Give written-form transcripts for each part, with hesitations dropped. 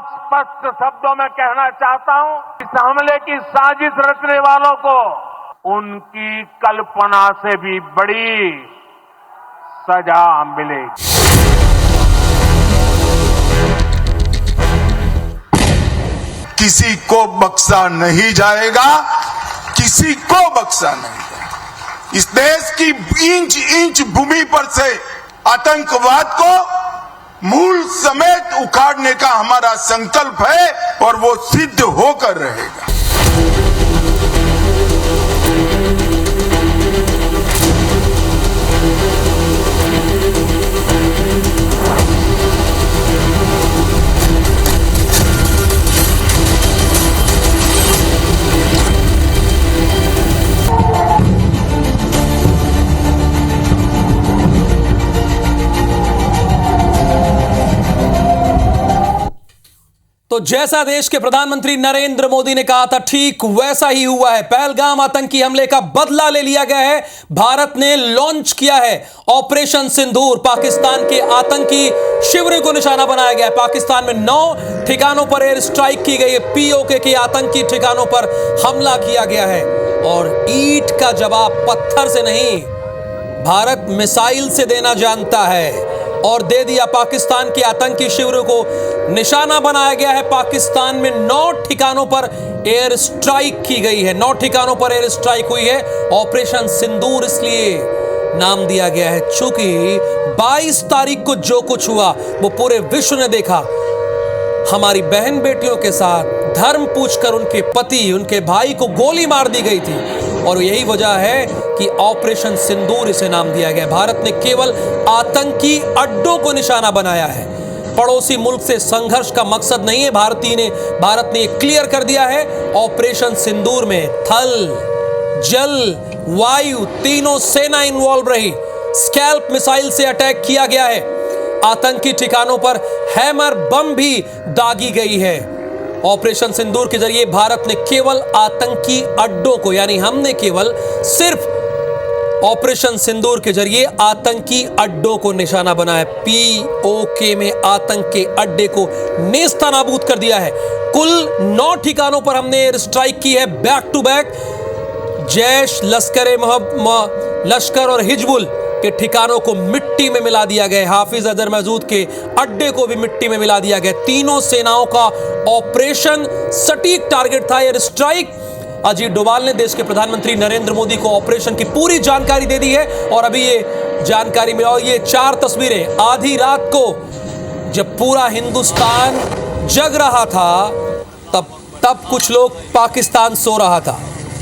बहुत स्पष्ट शब्दों में कहना चाहता हूं, इस हमले की साजिश रचने वालों को उनकी कल्पना से भी बड़ी सजा मिलेगी। किसी को बख्शा नहीं जाएगा, किसी को बख्शा नहीं जाएगा। इस देश की इंच इंच भूमि पर से आतंकवाद को मूल समेत उखाड़ने का हमारा संकल्प है और वो सिद्ध होकर रहेगा। तो जैसा देश के प्रधानमंत्री नरेंद्र मोदी ने कहा था, ठीक वैसा ही हुआ है। पहलगाम आतंकी हमले का बदला ले लिया गया है। भारत ने लॉन्च किया है ऑपरेशन सिंदूर। पाकिस्तान के आतंकी शिविरों को निशाना बनाया गया है। पाकिस्तान में 9 ठिकानों पर एयर स्ट्राइक की गई है। पीओके के आतंकी ठिकानों पर हमला किया गया है और ईंट का जवाब पत्थर से नहीं, भारत मिसाइल से देना जानता है और दे दिया। पाकिस्तान के आतंकी शिविरों को निशाना बनाया गया है। पाकिस्तान में 9 ठिकानों पर एयर स्ट्राइक की गई है। 9 ठिकानों पर एयर स्ट्राइक हुई है। ऑपरेशन सिंदूर इसलिए नाम दिया गया है चूंकि 22 तारीख को जो कुछ हुआ वो पूरे विश्व ने देखा। हमारी बहन बेटियों के साथ धर्म पूछकर उनके पति, उनके भाई को गोली मार दी गई थी और यही वजह है कि ऑपरेशन सिंदूर इसे नाम दिया गया। भारत ने केवल आतंकी अड्डों को निशाना बनाया है। पड़ोसी मुल्क से संघर्ष का मकसद नहीं है। भारत ने क्लियर कर दिया है। ऑपरेशन सिंदूर में थल, जल, वायु तीनों सेना इन्वॉल्व रही। स्कैल्प मिसाइल से अटैक किया गया है। आतंकी ठिकानों पर हैमर बम भी दागी गई है। ऑपरेशन सिंदूर के जरिए भारत ने केवल आतंकी अड्डों को, यानी हमने केवल सिर्फ ऑपरेशन सिंदूर के जरिए आतंकी अड्डों को निशाना बनाया। पीओके में आतंक के अड्डे को नेस्तनाबूद कर दिया है। कुल 9 ठिकानों पर हमने एयर स्ट्राइक की है बैक टू बैक। जैश, लश्कर और हिजबुल के ठिकानों को मिट्टी में मिला दिया गया। हाफिज अजहर मसूद के अड्डे को भी मिट्टी में मिला दिया गया। तीनों सेनाओं का ऑपरेशन सटीक टारगेट था एयर स्ट्राइक। अजीत डोभाल ने देश के प्रधानमंत्री नरेंद्र मोदी को ऑपरेशन की पूरी जानकारी दे दी है और अभी ये जानकारी मिला। और ये 4 तस्वीरें आधी रात को जब पूरा हिंदुस्तान जग रहा था तब कुछ लोग पाकिस्तान सो रहा था।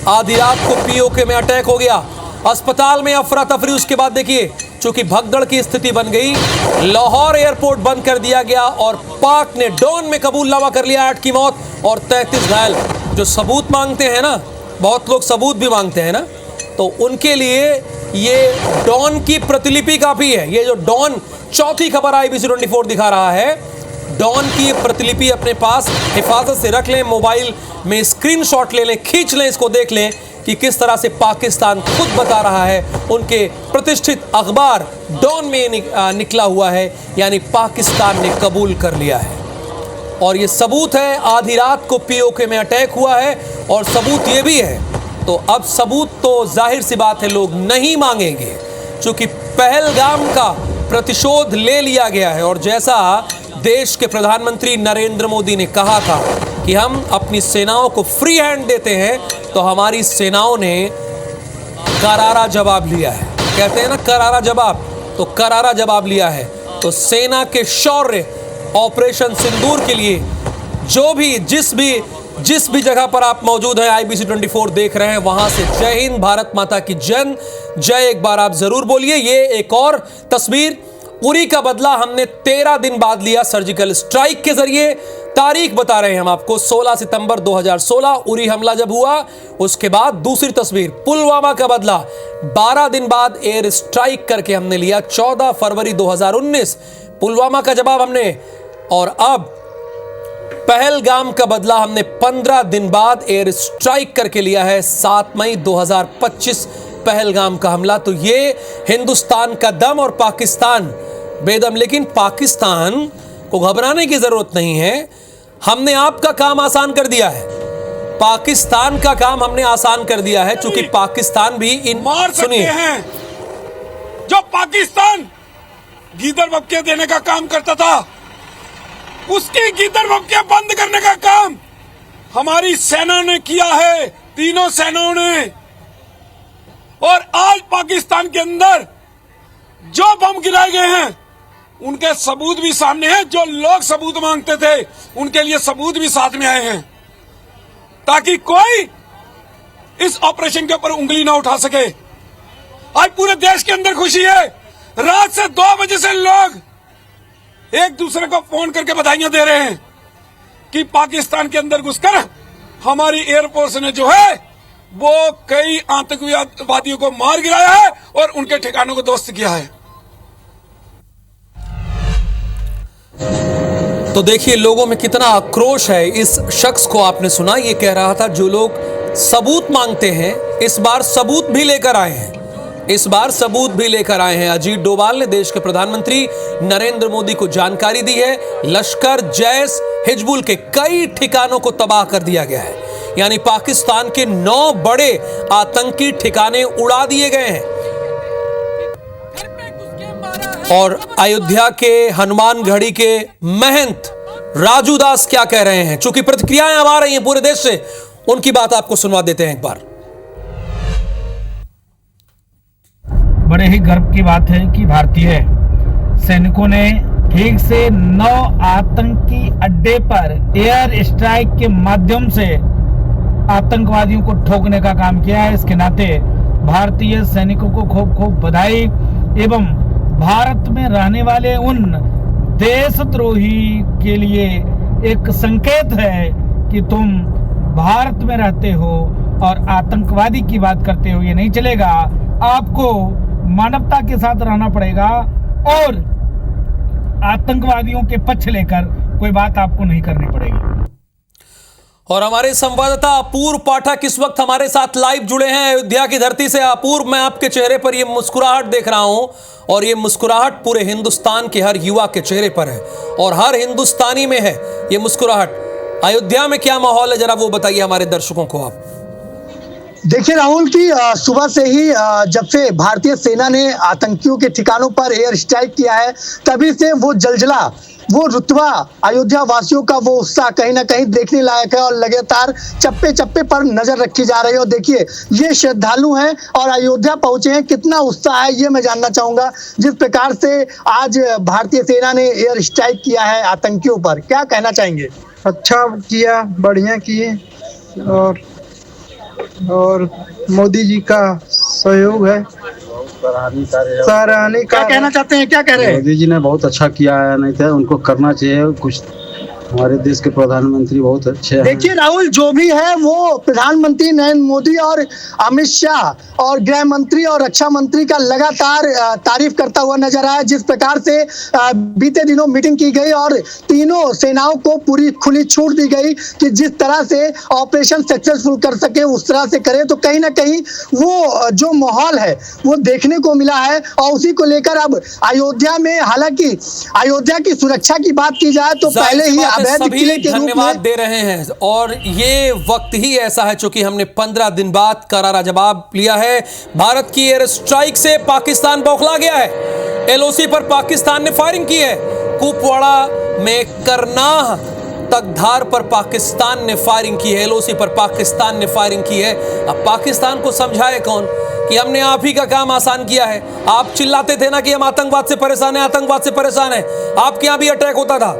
आधी रात को पीओके में अटैक हो गया, अस्पताल में अफरा तफरी। उसके बाद देखिए, चूंकि भगदड़ की स्थिति बन गई, लाहौर एयरपोर्ट बंद कर दिया गया और पाक ने डॉन में कबूलनामा कर लिया 8 की मौत और 33 घायल। जो सबूत मांगते हैं ना, बहुत लोग सबूत भी मांगते हैं ना, तो उनके लिए ये डॉन की प्रतिलिपि काफी है। ये जो डॉन, चौथी खबर IBC 24 दिखा रहा है, डॉन की प्रतिलिपि अपने पास हिफाजत से रख लें, मोबाइल में स्क्रीनशॉट ले लें, खींच लें, इसको देख लें कि किस तरह से पाकिस्तान खुद बता रहा है। उनके प्रतिष्ठित अखबार डॉन में निकला हुआ है, यानी पाकिस्तान ने कबूल कर लिया है। और ये सबूत है, आधी रात को पीओके में अटैक हुआ है और सबूत ये भी है। तो अब सबूत तो जाहिर सी बात है लोग नहीं मांगेंगे, क्योंकि पहलगाम का प्रतिशोध ले लिया गया है। और जैसा देश के प्रधानमंत्री नरेंद्र मोदी ने कहा था कि हम अपनी सेनाओं को फ्री हैंड देते हैं, तो हमारी सेनाओं ने करारा जवाब लिया है। कहते हैं ना करारा जवाब, तो करारा जवाब लिया है। तो सेना के शौर्य ऑपरेशन सिंदूर के लिए जो भी जिस भी जगह पर आप मौजूद हैं, IBC 24 देख रहे हैं, वहां से जय हिंद, भारत माता की जय एक बार आप जरूर बोलिए। ये एक और तस्वीर, उरी का बदला हमने 13 दिन बाद लिया सर्जिकल स्ट्राइक के जरिए। तारीख बता रहे हैं हम आपको, 16 सितंबर 2016 उरी हमला जब हुआ, उसके बाद दूसरी तस्वीर पुलवामा का बदला 12 दिन बाद एयर स्ट्राइक करके हमने लिया 14 फरवरी 2019 पुलवामा का जवाब हमने। और अब पहलगाम का बदला हमने 15 दिन बाद एयर स्ट्राइक करके लिया है 7 मई 2025 पहलगाम का हमला। तो ये हिंदुस्तान का दम और पाकिस्तान बेदम। लेकिन पाकिस्तान को घबराने की जरूरत नहीं है। हमने आपका काम आसान कर दिया है, पाकिस्तान का काम हमने आसान कर दिया है, क्योंकि पाकिस्तान भी इन मार सकते हैं। जो पाकिस्तान गीदड़ बक्के देने का काम करता था, उसकी गीदड़ बक्के बंद करने का काम हमारी सेना ने किया है, तीनों सेनाओं ने। और आज पाकिस्तान के अंदर जो बम गिराए गए हैं उनके सबूत भी सामने हैं। जो लोग सबूत मांगते थे उनके लिए सबूत भी साथ में आए हैं, ताकि कोई इस ऑपरेशन के ऊपर उंगली ना उठा सके। आज पूरे देश के अंदर खुशी है। रात से 2 बजे से लोग एक दूसरे को फोन करके बधाइयां दे रहे हैं कि पाकिस्तान के अंदर घुसकर हमारी एयरफोर्स ने जो है वो कई आतंकवादियों को मार गिराया है और उनके ठिकानों को ध्वस्त किया है। तो देखिए लोगों में कितना आक्रोश है। इस शख्स को आपने सुना, ये कह रहा था जो लोग सबूत मांगते हैं इस बार सबूत भी लेकर आए हैं, इस बार सबूत भी लेकर आए हैं। अजीत डोभाल ने देश के प्रधानमंत्री नरेंद्र मोदी को जानकारी दी है, लश्कर, जैश, हिजबुल के कई ठिकानों को तबाह कर दिया गया है, यानी पाकिस्तान के 9 बड़े आतंकी ठिकाने उड़ा दिए गए हैं। और अयोध्या के हनुमानगढ़ी के महंत राजू दास क्या कह रहे हैं, चूंकि प्रतिक्रियाएं अब आ रही हैं पूरे देश से, उनकी बात आपको सुनवा देते हैं एक बार। बड़े ही गर्व की बात है कि भारतीय सैनिकों ने ठीक से 9 आतंकी अड्डे पर एयर स्ट्राइक के माध्यम से आतंकवादियों को ठोकने का काम किया है। इसके नाते भारतीय सैनिकों को खूब खूब बधाई एवं भारत में रहने वाले उन देशद्रोही के लिए एक संकेत है कि तुम भारत में रहते हो और आतंकवादी की बात करते हो, ये नहीं चलेगा। आपको मानवता के साथ रहना पड़ेगा और आतंकवादियों के पक्ष लेकर कोई बात आपको नहीं करनी पड़ेगी। और हमारे संवाददाता अपूर्व पाठक इस वक्त हमारे साथ लाइव जुड़े हैं अयोध्या की धरती से। अपूर्व, मैं आपके चेहरे पर ये मुस्कुराहट देख रहा हूं और ये मुस्कुराहट पूरे हिंदुस्तान के हर युवा के चेहरे पर है और हर हिंदुस्तानी में है ये मुस्कुराहट। अयोध्या में क्या माहौल है, जरा वो बताइए हमारे दर्शकों को आप। देखिए राहुल की सुबह से ही जब से भारतीय सेना ने आतंकियों के ठिकानों पर एयर स्ट्राइक किया है, तभी से वो जलजला, वो रुतबा, अयोध्या वासियों का वो उत्साह कहीं ना कहीं देखने लायक है और लगातार चप्पे चप्पे पर नजर रखी जा रही है। और देखिए ये श्रद्धालु हैं और अयोध्या पहुंचे हैं, कितना उत्साह है ये मैं जानना चाहूंगा। जिस प्रकार से आज भारतीय सेना ने एयर स्ट्राइक किया है आतंकियों पर, क्या कहना चाहेंगे? अच्छा किया, बढ़िया किए और मोदी जी का सहयोग है, सराहनीय। क्या कहना चाहते हैं, क्या कह रहे हैं? मोदी जी ने बहुत अच्छा किया है, नहीं था उनको करना चाहिए कुछ। हमारे देश के प्रधानमंत्री बहुत अच्छे हैं। देखिए राहुल, जो भी है वो प्रधानमंत्री नरेंद्र मोदी और अमित शाह और गृह मंत्री और रक्षा मंत्री का लगातार तारीफ करता हुआ नजर आया। जिस प्रकार से बीते दिनों मीटिंग की गई और तीनों सेनाओं को पूरी खुली छूट दी गई कि जिस तरह से ऑपरेशन सक्सेसफुल कर सके उस तरह से करे, तो कहीं ना कहीं वो जो माहौल है वो देखने को मिला है। और उसी को लेकर अब अयोध्या में, हालांकि अयोध्या की सुरक्षा की बात की जाए तो पहले ही सभी धन्यवाद दे रहे हैं और ये वक्त ही ऐसा है चूंकि हमने 15 दिन बाद करारा जवाब लिया है। भारत की एयर स्ट्राइक से पाकिस्तान बौखला गया है। एलओसी पर पाकिस्तान ने फायरिंग की है। कुपवाड़ा में करनाह तकधार पर पाकिस्तान ने फायरिंग की है। एलओसी पर पाकिस्तान ने फायरिंग की है। अब पाकिस्तान को समझाए कौन कि हमने आप ही का काम आसान किया है। आप चिल्लाते थे ना कि हम आतंकवाद से परेशान हैं, आतंकवाद से परेशान हैं, आपके यहां भी अटैक होता था।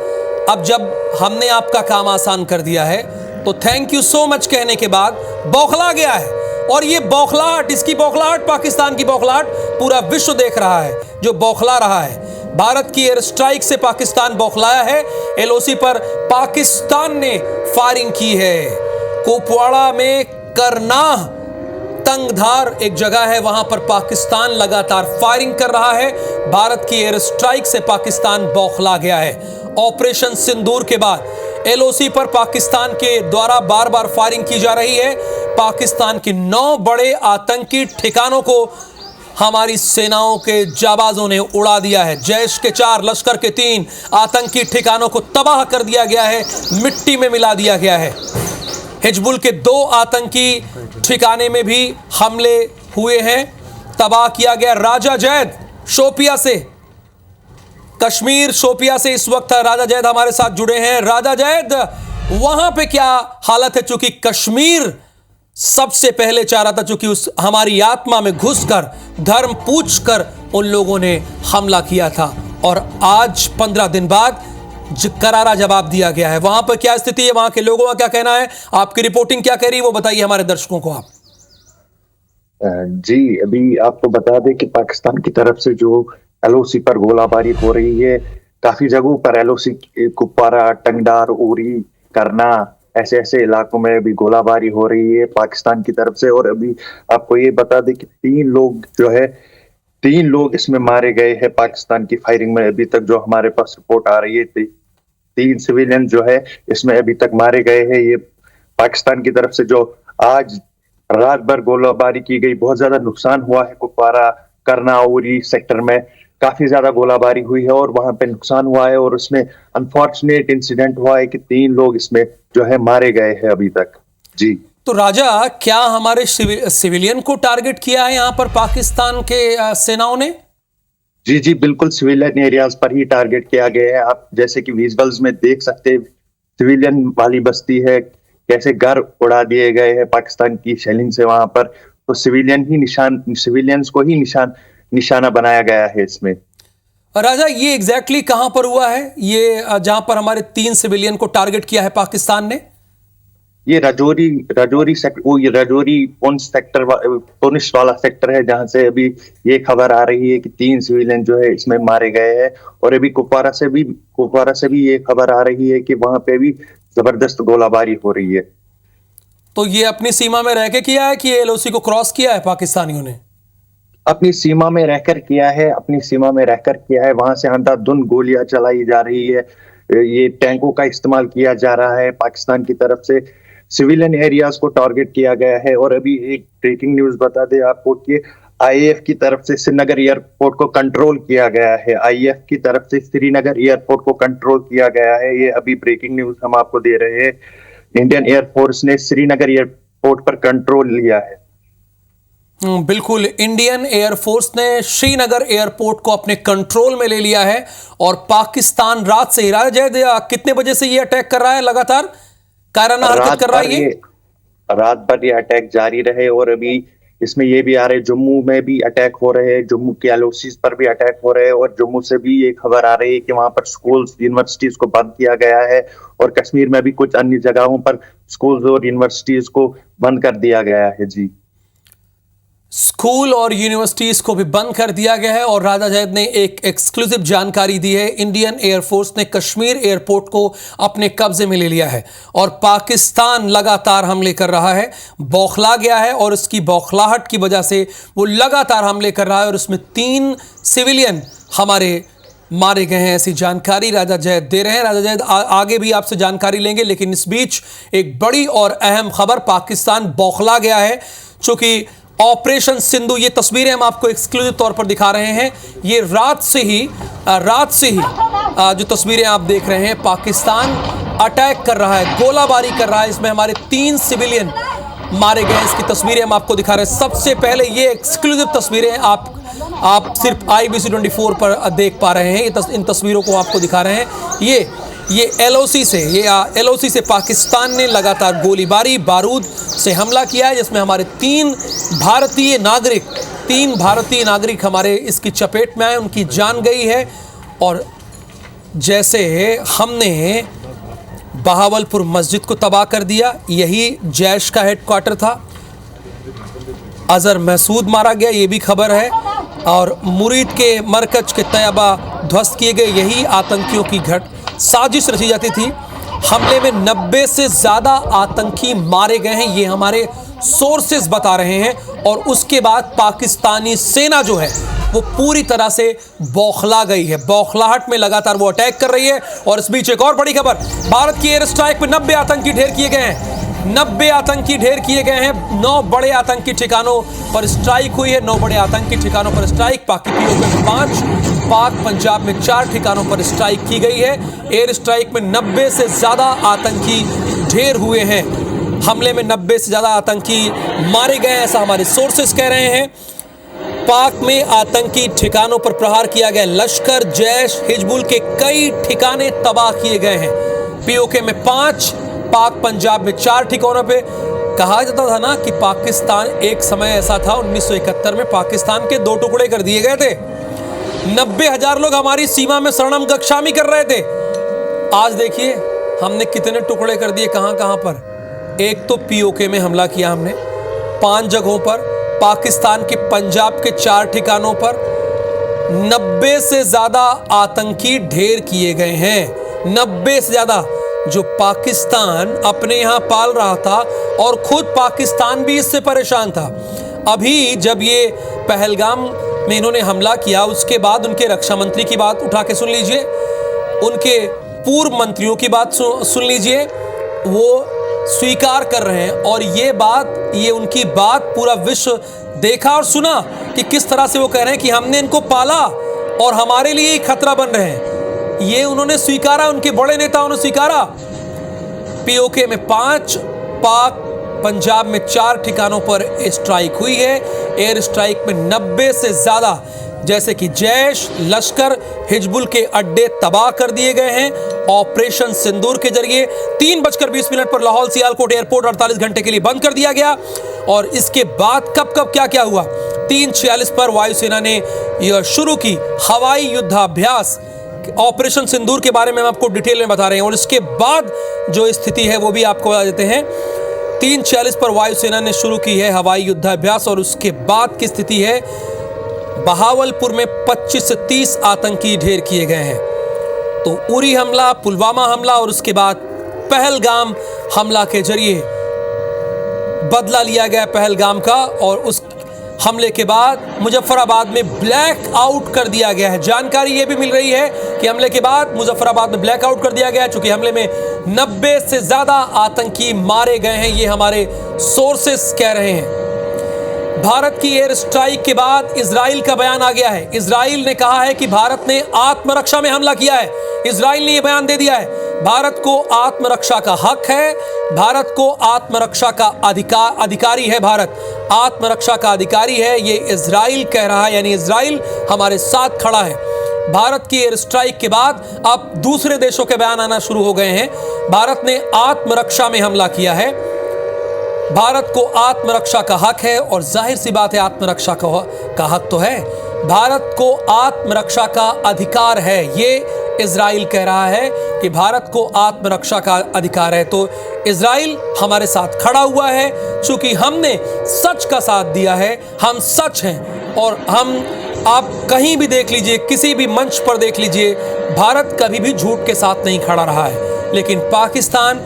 अब जब हमने आपका काम आसान कर दिया है तो थैंक यू सो मच कहने के बाद बौखला गया है। और ये बौखलाहट, इसकी बौखलाहट, पाकिस्तान की बौखलाहट पूरा विश्व देख रहा है, जो बौखला रहा है। भारत की एयर स्ट्राइक से पाकिस्तान बौखलाया है। एलओसी पर पाकिस्तान ने फायरिंग की है। कुपवाड़ा में करनाह तंगधार एक जगह है, वहां पर पाकिस्तान लगातार फायरिंग कर रहा है। भारत की एयर स्ट्राइक से पाकिस्तान बौखला गया है। ऑपरेशन सिंदूर के बाद एलओसी पर पाकिस्तान के द्वारा बार बार फायरिंग की जा रही है। पाकिस्तान के 9 बड़े आतंकी ठिकानों को हमारी सेनाओं के जाबाजों ने उड़ा दिया है। जैश के 4, लश्कर के 3 आतंकी ठिकानों को तबाह कर दिया गया है, मिट्टी में मिला दिया गया है। हिजबुल के 2 आतंकी ठिकाने में भी हमले हुए हैं, तबाह किया गया। राजा जैद शोपिया से, कश्मीर शोपिया से इस वक्त राजा जैद हमारे साथ जुड़े हैं। राजा जैद, वहां पे क्या हालत है? चूंकि कश्मीर सबसे पहले चाह रहा था, चूंकि उस हमारी आत्मा में घुसकर धर्म पूछकर उन लोगों ने हमला किया था, और आज 15 दिन बाद करारा जवाब दिया गया है। वहां पर क्या स्थिति है? वहां के लोगों का क्या कहना है? आपकी रिपोर्टिंग क्या कह रही है, वो बताइए हमारे दर्शकों को आप। जी, अभी आपको बता दें कि पाकिस्तान की तरफ से जो LOC पर गोलाबारी हो रही है, काफी जगहों पर LOC, कुपवारा, टंगडार, उरी, करना, ऐसे इलाकों में भी गोलाबारी हो रही है पाकिस्तान की तरफ से। और अभी आपको ये बता दें कि 3 लोग इसमें मारे गए हैं पाकिस्तान की फायरिंग में। अभी तक जो हमारे पास रिपोर्ट आ रही है, 3 सिविलियन जो है इसमें अभी तक मारे गए हैं। ये पाकिस्तान की तरफ से जो आज रात भर गोलाबारी की गई, बहुत ज्यादा नुकसान हुआ है। कुपवारा, करना, उरी सेक्टर में काफी ज्यादा गोलाबारी हुई है और वहां पे नुकसान हुआ है, और उसमें अनफॉर्चुनेट इंसिडेंट हुआ है कि 3 लोग इसमें जो है मारे गए हैं अभी तक। जी, तो राजा, क्या हमारे सिविलियन को टारगेट किया है यहां पर पाकिस्तान के सेनाओं ने? जी, बिल्कुल सिविलियन एरियाज पर ही टारगेट किया गया है। आप जैसे कि विजुअल्स में देख सकते हैं, सिविलियन वाली बस्ती है, कैसे घर उड़ा दिए गए हैं पाकिस्तान की शेलिंग से वहां पर। तो सिविलियंस को ही निशाना बनाया गया है इसमें। राजा, ये एग्जैक्टली कहां पर हुआ है, ये जहां पर हमारे 3 सिविलियन को टारगेट किया है पाकिस्तान ने? ये राजौरी सेक्टर, वो ये राजौरी पुंछ वाला सेक्टर है, जहां से अभी ये खबर आ रही है कि 3 सिविलियन जो है इसमें मारे गए हैं। और अभी कुपवारा से भी ये खबर आ रही है कि वहां पे भी जबरदस्त गोलाबारी हो रही है। तो ये अपनी सीमा में रह के किया है कि LOC को क्रॉस किया है पाकिस्तानियों ने? अपनी सीमा में रहकर किया है। वहां से अंधाधुंध गोलियां चलाई जा रही है, ये टैंकों का इस्तेमाल किया जा रहा है पाकिस्तान की तरफ से। सिविलियन एरियाज को टारगेट किया गया है। और अभी एक ब्रेकिंग न्यूज बता दें आपको कि IAF की तरफ से श्रीनगर एयरपोर्ट को कंट्रोल किया गया है। IAF की तरफ से श्रीनगर एयरपोर्ट को कंट्रोल किया गया है। ये अभी ब्रेकिंग न्यूज हम आपको दे रहे हैं। इंडियन एयरफोर्स ने श्रीनगर एयरपोर्ट पर कंट्रोल लिया है। बिल्कुल, इंडियन एयरफोर्स ने श्रीनगर एयरपोर्ट को अपने कंट्रोल में ले लिया है। और पाकिस्तान रात से ही, राजा जैद, कितने बजे से ये अटैक कर रहा है? लगातार कायराना हरकत कर रहा है ये? रात भर ये अटैक जारी रहे। और अभी इसमें ये भी आ रहे, जम्मू में भी अटैक हो रहे हैं, जम्मू के LOCs पर भी अटैक हो रहे हैं। और जम्मू से भी ये खबर आ रही है कि वहां पर स्कूल्स, यूनिवर्सिटीज को बंद किया गया है। और कश्मीर में भी कुछ अन्य जगहों पर स्कूल्स और यूनिवर्सिटीज को बंद कर दिया गया है। जी, स्कूल और यूनिवर्सिटीज को भी बंद कर दिया गया है। और राजा जैद ने एक एक्सक्लूसिव जानकारी दी है, इंडियन एयरफोर्स ने कश्मीर एयरपोर्ट को अपने कब्जे में ले लिया है और पाकिस्तान लगातार हमले कर रहा है, बौखला गया है। और इसकी बौखलाहट की वजह से वो लगातार हमले कर रहा है, और उसमें 3 सिविलियन हमारे मारे गए हैं, ऐसी जानकारी राजा जैद दे रहे हैं। राजा जैद, आगे भी आपसे जानकारी लेंगे, लेकिन इस बीच एक बड़ी और अहम खबर, पाकिस्तान बौखला गया है। चूंकि ऑपरेशन सिंधु, ये तस्वीरें हम आपको एक्सक्लूसिव तौर पर दिखा रहे हैं। ये रात से ही जो तस्वीरें आप देख रहे हैं, पाकिस्तान अटैक कर रहा है, गोलाबारी कर रहा है। इसमें हमारे 3 सिविलियन मारे गए, इसकी तस्वीरें हम आपको दिखा रहे हैं। सबसे पहले ये एक्सक्लूसिव तस्वीरें आप सिर्फ IBC 24 पर देख पा रहे हैं। इन तस्वीरों को आपको दिखा रहे हैं। ये LOC से पाकिस्तान ने लगातार गोलीबारी, बारूद से हमला किया है, जिसमें हमारे 3 भारतीय नागरिक हमारे इसकी चपेट में आए, उनकी जान गई है। और जैसे हमने बहावलपुर मस्जिद को तबाह कर दिया, यही जैश का हेडक्वार्टर था। अजहर महसूद मारा गया, ये भी खबर है। और मुरीद के मरकज के तैयबा ध्वस्त किए गए, यही आतंकियों की साजिश रची जाती थी। हमले में 90 से ज़्यादा आतंकी मारे गए हैं, ये हमारे सोर्सेज बता रहे हैं। और उसके बाद पाकिस्तानी सेना जो है वो पूरी तरह से बौखला गई है, बौखलाहट में लगातार वो अटैक कर रही है। और इस बीच एक और बड़ी खबर, भारत की एयर स्ट्राइक में 90 आतंकी ढेर किए गए हैं। 90 आतंकी ढेर किए गए हैं। 9 बड़े आतंकी ठिकानों पर स्ट्राइक हुई है। 9 बड़े आतंकी ठिकानों पर स्ट्राइक, पाक पीओके में 5, पाक पंजाब में 4 ठिकानों पर स्ट्राइक की गई है। एयर स्ट्राइक में 90 से ज्यादा आतंकी ढेर हुए हैं। हमले में 90 से ज्यादा आतंकी मारे गए, ऐसा हमारे सोर्सेस कह रहे हैं। पाक में आतंकी ठिकानों पर प्रहार किया गया। लश्कर, जैश, हिजबुल के कई ठिकाने तबाह किए गए हैं। पीओके में 5, पाक पंजाब में 4 ठिकानों पे। कहा जाता था ना कि पाकिस्तान, एक समय ऐसा था 1971 में पाकिस्तान के 2 टुकड़े कर दिए गए थे। 90,000 लोग हमारी सीमा में शरणम गच्छामी कर रहे थे। आज देखिए हमने कितने टुकड़े कर दिए, कहां कहां पर। एक तो पीओके में हमला किया हमने 5 जगहों पर, पाकिस्तान के पंजाब के 4 ठिकानों पर 90 से ज्यादा आतंकी ढेर किए गए हैं। 90 से ज्यादा, जो पाकिस्तान अपने यहां पाल रहा था और खुद पाकिस्तान भी इससे परेशान था। अभी जब ये पहलगाम में इन्होंने हमला किया, उसके बाद उनके रक्षा मंत्री की बात उठा के सुन लीजिए, उनके पूर्व मंत्रियों की बात सुन लीजिए। वो स्वीकार कर रहे हैं और ये उनकी बात पूरा विश्व देखा और सुना कि किस तरह से वो कह रहे हैं कि हमने इनको पाला और हमारे लिए ही खतरा बन रहे हैं। ये उन्होंने स्वीकारा, उनके बड़े नेताओं ने स्वीकारा। पीओके में 5, पाक पंजाब में 4 ठिकानों पर स्ट्राइक हुई है। एयर स्ट्राइक में 90 से ज्यादा, जैसे कि जैश, लश्कर, हिजबुल के अड्डे तबाह कर दिए गए हैं। ऑपरेशन सिंदूर के जरिए 3:20 पर लाहौल सियालकोट एयरपोर्ट 48 घंटे के लिए बंद कर दिया गया। और इसके बाद कब क्या हुआ, 3:46 पर वायुसेना ने यह शुरू की हवाई युद्धाभ्यास। ऑपरेशन सिंदूर के बारे में हम आपको डिटेल में बता रहे हैं और इसके बाद जो स्थिति है वो भी आपको बता देते हैं। 3:46 पर वायुसेना ने शुरू की है हवाई युद्धाभ्यास और उसके बाद की स्थिति है, बहावलपुर में 25 से 30 आतंकी ढेर किए गए हैं। तो उरी हमला, पुलवामा हमला और उसके बाद पहलगाम हमला के जरिए बदला लिया गया पहलगाम का। और उस हमले के बाद मुजफ्फराबाद में ब्लैक आउट कर दिया गया है। जानकारी ये भी मिल रही है कि हमले के बाद मुजफ्फराबाद में ब्लैक आउट कर दिया गया है, चूंकि हमले में 90 से ज्यादा आतंकी मारे गए हैं, ये हमारे सोर्सेस कह रहे हैं। भारत की एयर स्ट्राइक के बाद इजराइल का बयान आ गया है। इजराइल ने कहा है कि भारत ने आत्मरक्षा में हमला किया है। इजराइल ने यह बयान दे दिया है, भारत को आत्मरक्षा का हक है, भारत को आत्मरक्षा का अधिकारी है, भारत आत्मरक्षा का अधिकारी है, ये इजराइल कह रहा है। यानी इजराइल हमारे साथ खड़ा है। भारत की एयर स्ट्राइक के बाद अब दूसरे देशों के बयान आना शुरू हो गए हैं। भारत ने आत्मरक्षा में हमला किया है, भारत को आत्मरक्षा का हक है। और जाहिर सी बात है, आत्मरक्षा का हक तो है, भारत को आत्मरक्षा का अधिकार है। ये इजराइल कह रहा है कि भारत को आत्मरक्षा का अधिकार है। तो इजराइल हमारे साथ खड़ा हुआ है, चूंकि हमने सच का साथ दिया है, हम सच हैं। और हम, आप कहीं भी देख लीजिए, किसी भी मंच पर देख लीजिए, भारत कभी भी झूठ के साथ नहीं खड़ा रहा है, लेकिन पाकिस्तान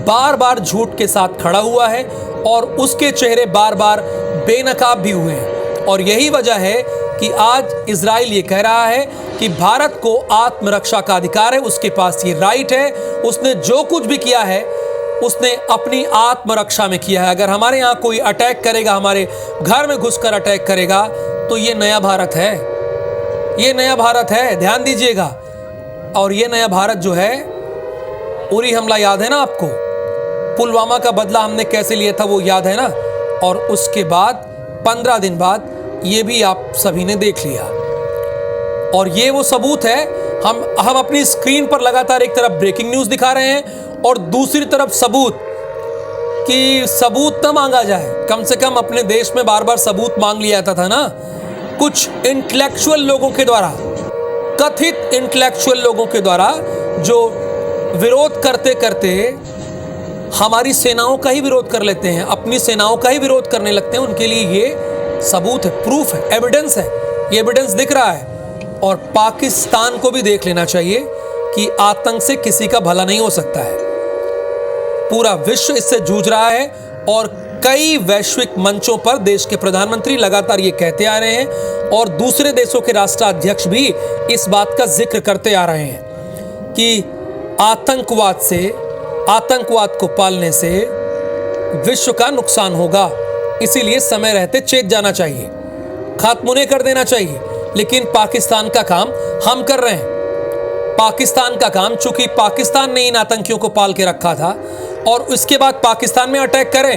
बार बार झूठ के साथ खड़ा हुआ है और उसके चेहरे बार बार बेनकाब भी हुए हैं। और यही वजह है कि आज इजराइल ये कह रहा है कि भारत को आत्मरक्षा का अधिकार है, उसके पास ये राइट है। उसने जो कुछ भी किया है उसने अपनी आत्मरक्षा में किया है। अगर हमारे यहाँ कोई अटैक करेगा, हमारे घर में घुसकर अटैक करेगा, तो ये नया भारत है, ये नया भारत है, ध्यान दीजिएगा। और ये नया भारत जो है, उरी हमला याद है ना आपको, पुलवामा का बदला हमने कैसे लिया था वो याद है ना। और उसके बाद 15 दिन बाद ये भी आप सभी ने देख लिया। और ये वो सबूत है, हम अपनी स्क्रीन पर लगातार एक तरफ ब्रेकिंग न्यूज़ दिखा रहे हैं और दूसरी तरफ सबूत, कि सबूत न मांगा जाए, कम से कम अपने देश में बार बार सबूत मांग लिया जाता था ना, कुछ इंटेलेक्चुअल लोगों के द्वारा, कथित इंटेलेक्चुअल लोगों के द्वारा, जो विरोध करते करते हमारी सेनाओं का ही विरोध कर लेते हैं, अपनी सेनाओं का ही विरोध करने लगते हैं। उनके लिए ये सबूत है, प्रूफ है, एविडेंस है, ये एविडेंस दिख रहा है। और पाकिस्तान को भी देख लेना चाहिए कि आतंक से किसी का भला नहीं हो सकता है। पूरा विश्व इससे जूझ रहा है और कई वैश्विक मंचों पर देश के प्रधानमंत्री लगातार ये कहते आ रहे हैं और दूसरे देशों के राष्ट्राध्यक्ष भी इस बात का जिक्र करते आ रहे हैं कि आतंकवाद को पालने से विश्व का नुकसान होगा। इसीलिए समय रहते चेत जाना चाहिए, खात्मा उन्हें कर देना चाहिए। लेकिन पाकिस्तान का काम हम कर रहे हैं। पाकिस्तान का काम, चूंकि पाकिस्तान ने इन आतंकियों को पाल के रखा था और उसके बाद पाकिस्तान में अटैक करें,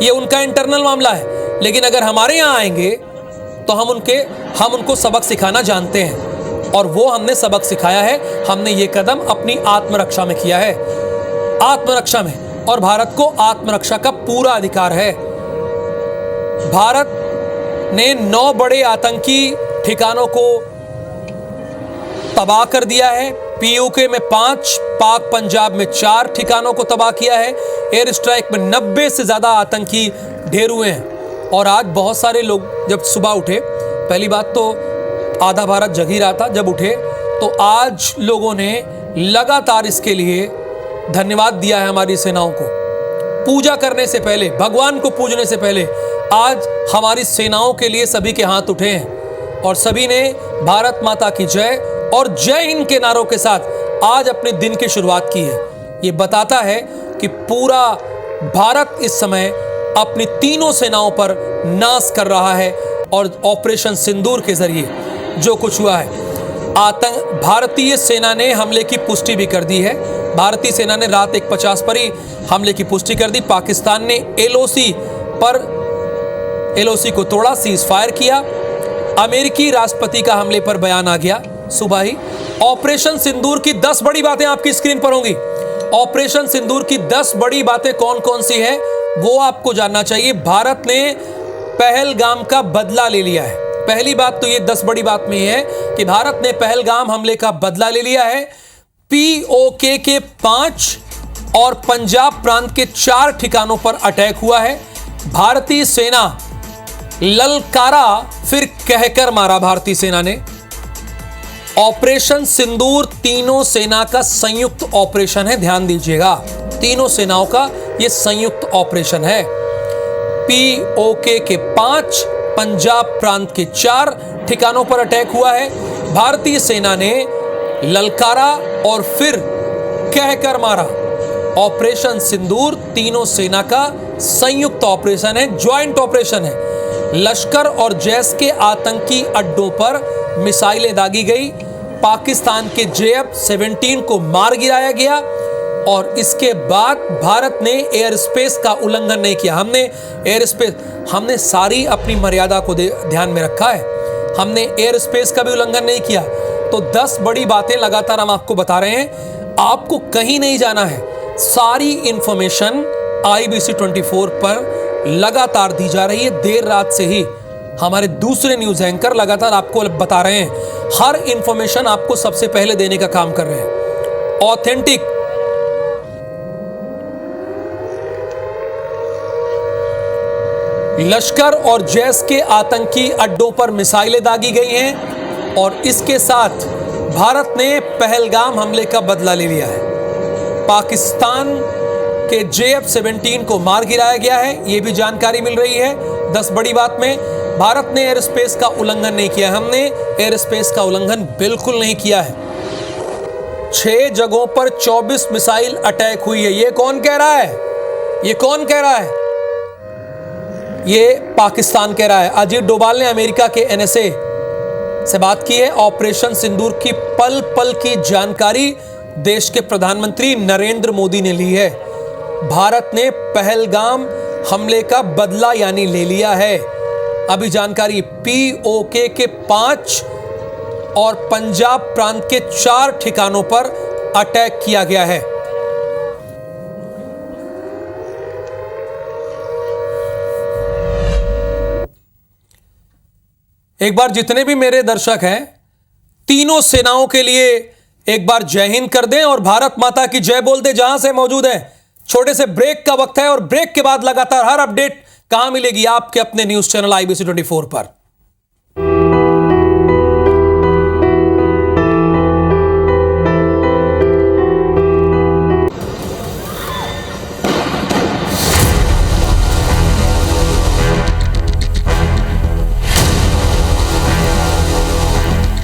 ये उनका इंटरनल मामला है। लेकिन अगर हमारे यहाँ आएंगे तो हम उनको सबक सिखाना जानते हैं और वो हमने सबक सिखाया है। हमने ये कदम अपनी आत्मरक्षा में किया है, आत्मरक्षा में, और भारत को आत्मरक्षा का पूरा अधिकार है। भारत ने 9 बड़े आतंकी ठिकानों को तबाह कर दिया है। पीओके में 5, पाक पंजाब में 4 ठिकानों को तबाह किया है। एयर स्ट्राइक में 90 से ज्यादा आतंकी ढेर हुए हैं। और आज बहुत सारे लोग जब सुबह उठे, पहली बात तो आधा भारत जग ही रहा था, जब उठे तो आज लोगों ने लगातार इसके लिए धन्यवाद दिया है हमारी सेनाओं को। पूजा करने से पहले, भगवान को पूजने से पहले आज हमारी सेनाओं के लिए सभी के हाथ उठे हैं और सभी ने भारत माता की जय और जय हिंद के नारों के साथ आज अपने दिन की शुरुआत की है। ये बताता है कि पूरा भारत इस समय अपनी तीनों सेनाओं पर नाश कर रहा है और ऑपरेशन सिंदूर के जरिए जो कुछ हुआ है, भारतीय सेना ने हमले की पुष्टि भी कर दी है। भारतीय सेना ने रात 1:50 पर ही हमले की पुष्टि कर दी। पाकिस्तान ने एलओसी को तोड़ा, सीज फायर किया। अमेरिकी राष्ट्रपति का हमले पर बयान आ गया सुबह ही। ऑपरेशन सिंदूर की 10 बड़ी बातें आपकी स्क्रीन पर होंगी। ऑपरेशन सिंदूर की 10 बड़ी बातें कौन कौन सी है वो आपको जानना चाहिए। भारत ने पहलगाम का बदला ले लिया है। पहली बात तो ये 10 बड़ी बात में है कि भारत ने पहलगाम हमले का बदला ले लिया है। पीओके के 5 और पंजाब प्रांत के 4 ठिकानों पर अटैक हुआ है। भारतीय सेना ललकारा फिर कहकर मारा भारतीय सेना ने। ऑपरेशन सिंदूर तीनों सेना का संयुक्त ऑपरेशन है, ध्यान दीजिएगा, तीनों सेनाओं का यह संयुक्त ऑपरेशन है। पीओके के 5, पंजाब प्रांत के 4 ठिकानों पर अटैक हुआ है। भारतीय सेना ने ललकारा और फिर कहकर मारा। ऑपरेशन सिंदूर तीनों सेना का संयुक्त ऑपरेशन है, ज्वाइंट ऑपरेशन है। लश्कर और जैश के आतंकी अड्डों पर मिसाइलें दागी गई। पाकिस्तान के JF-17 को मार गिराया गया और इसके बाद भारत ने एयर स्पेस का उल्लंघन नहीं किया। हमने सारी अपनी मर्यादा को ध्यान में रखा है। हमने एयर स्पेस का भी उल्लंघन नहीं किया। तो 10 बड़ी बातें लगातार हम आपको बता रहे हैं। आपको कहीं नहीं जाना है। सारी इंफॉर्मेशन IBC 24 पर लगातार दी जा रही है। देर रात से ही हमारे दूसरे न्यूज एंकर लगातार आपको बता रहे हैं, हर इंफॉर्मेशन आपको सबसे पहले देने का काम कर रहे हैं। ऑथेंटिक, लश्कर और जैश के आतंकी अड्डों पर मिसाइलें दागी गई हैं और इसके साथ भारत ने पहलगाम हमले का बदला ले लिया है। पाकिस्तान के JF-17 को मार गिराया गया है, यह भी जानकारी मिल रही है। 10 बड़ी बात में भारत ने एयर स्पेस का उल्लंघन नहीं किया। हमने एयर स्पेस का उल्लंघन बिल्कुल नहीं किया है। 6 जगहों पर 24 मिसाइल अटैक हुई है। ये कौन कह रहा है? ये कौन कह रहा है? ये पाकिस्तान कह रहा है। अजीत डोभाल ने अमेरिका के NSA से बात की है। ऑपरेशन सिंदूर की पल पल की जानकारी देश के प्रधानमंत्री नरेंद्र मोदी ने ली है। भारत ने पहलगाम हमले का बदला यानी ले लिया है। अभी जानकारी, पीओके के 5 और पंजाब प्रांत के 4 ठिकानों पर अटैक किया गया है। एक बार जितने भी मेरे दर्शक हैं, तीनों सेनाओं के लिए एक बार जय हिंद कर दें और भारत माता की जय बोल दें जहां से मौजूद हैं। छोटे से ब्रेक का वक्त है और ब्रेक के बाद लगातार हर अपडेट कहां मिलेगी? आपके अपने न्यूज चैनल IBC 24 पर।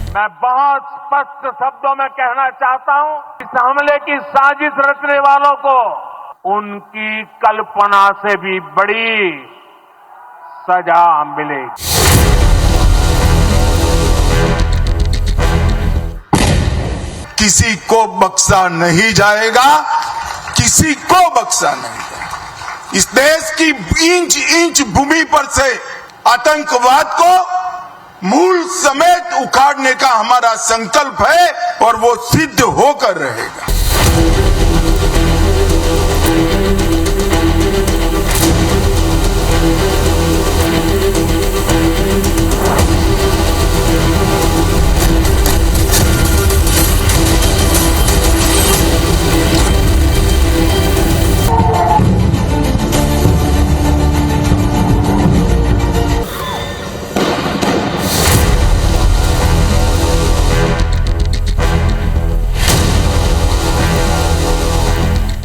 मैं बहुत स्पष्ट शब्दों में कहना चाहता हूं, इस हमले की साजिश रचने वालों को उनकी कल्पना से भी बड़ी सजा मिलेगी। किसी को बख्शा नहीं जाएगा, किसी को बख्शा नहीं जाएगा। इस देश की इंच इंच भूमि पर से आतंकवाद को मूल समेत उखाड़ने का हमारा संकल्प है और वो सिद्ध होकर रहेगा।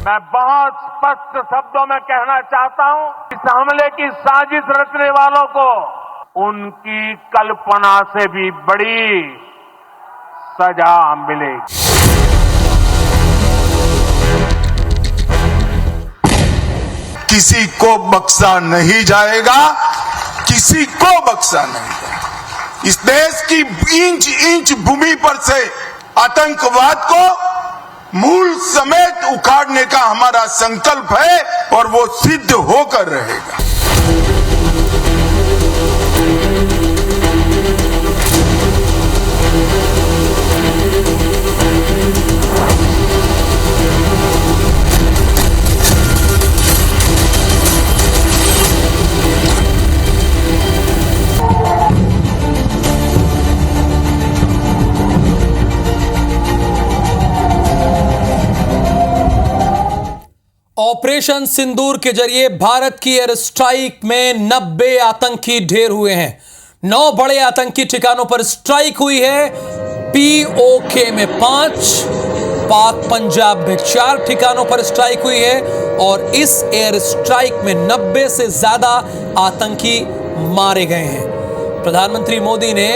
मैं बहुत स्पष्ट शब्दों में कहना चाहता हूं, इस हमले की साजिश रचने वालों को उनकी कल्पना से भी बड़ी सजा मिलेगी। किसी को बख्शा नहीं जाएगा, किसी को बख्शा नहीं जाएगा। इस देश की इंच इंच भूमि पर से आतंकवाद को मूल समेत उखाड़ने का हमारा संकल्प है और वो सिद्ध होकर रहेगा। ऑपरेशन सिंदूर के जरिए भारत की एयर स्ट्राइक में 90 आतंकी ढेर हुए हैं। 9 बड़े आतंकी ठिकानों पर स्ट्राइक हुई है। पीओके में 5, पाक पंजाब में 4 ठिकानों पर स्ट्राइक हुई है और इस एयर स्ट्राइक में 90 से ज्यादा आतंकी मारे गए हैं। प्रधानमंत्री मोदी ने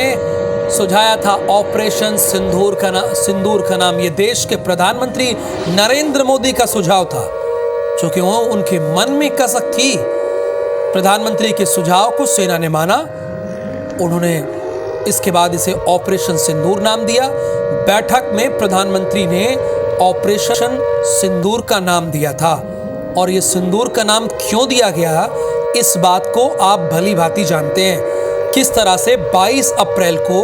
सुझाया था ऑपरेशन सिंदूर का नाम। यह देश के प्रधानमंत्री नरेंद्र मोदी का सुझाव था, क्योंकि वो उनके मन में कसक थी। प्रधानमंत्री के सुझाव को सेना ने माना। उन्होंने इसके बाद इसे ऑपरेशन सिंदूर नाम दिया। बैठक में प्रधानमंत्री ने ऑपरेशन सिंदूर का नाम दिया था और ये सिंदूर का नाम क्यों दिया गया, इस बात को आप भली भांति जानते हैं। किस तरह से 22 अप्रैल को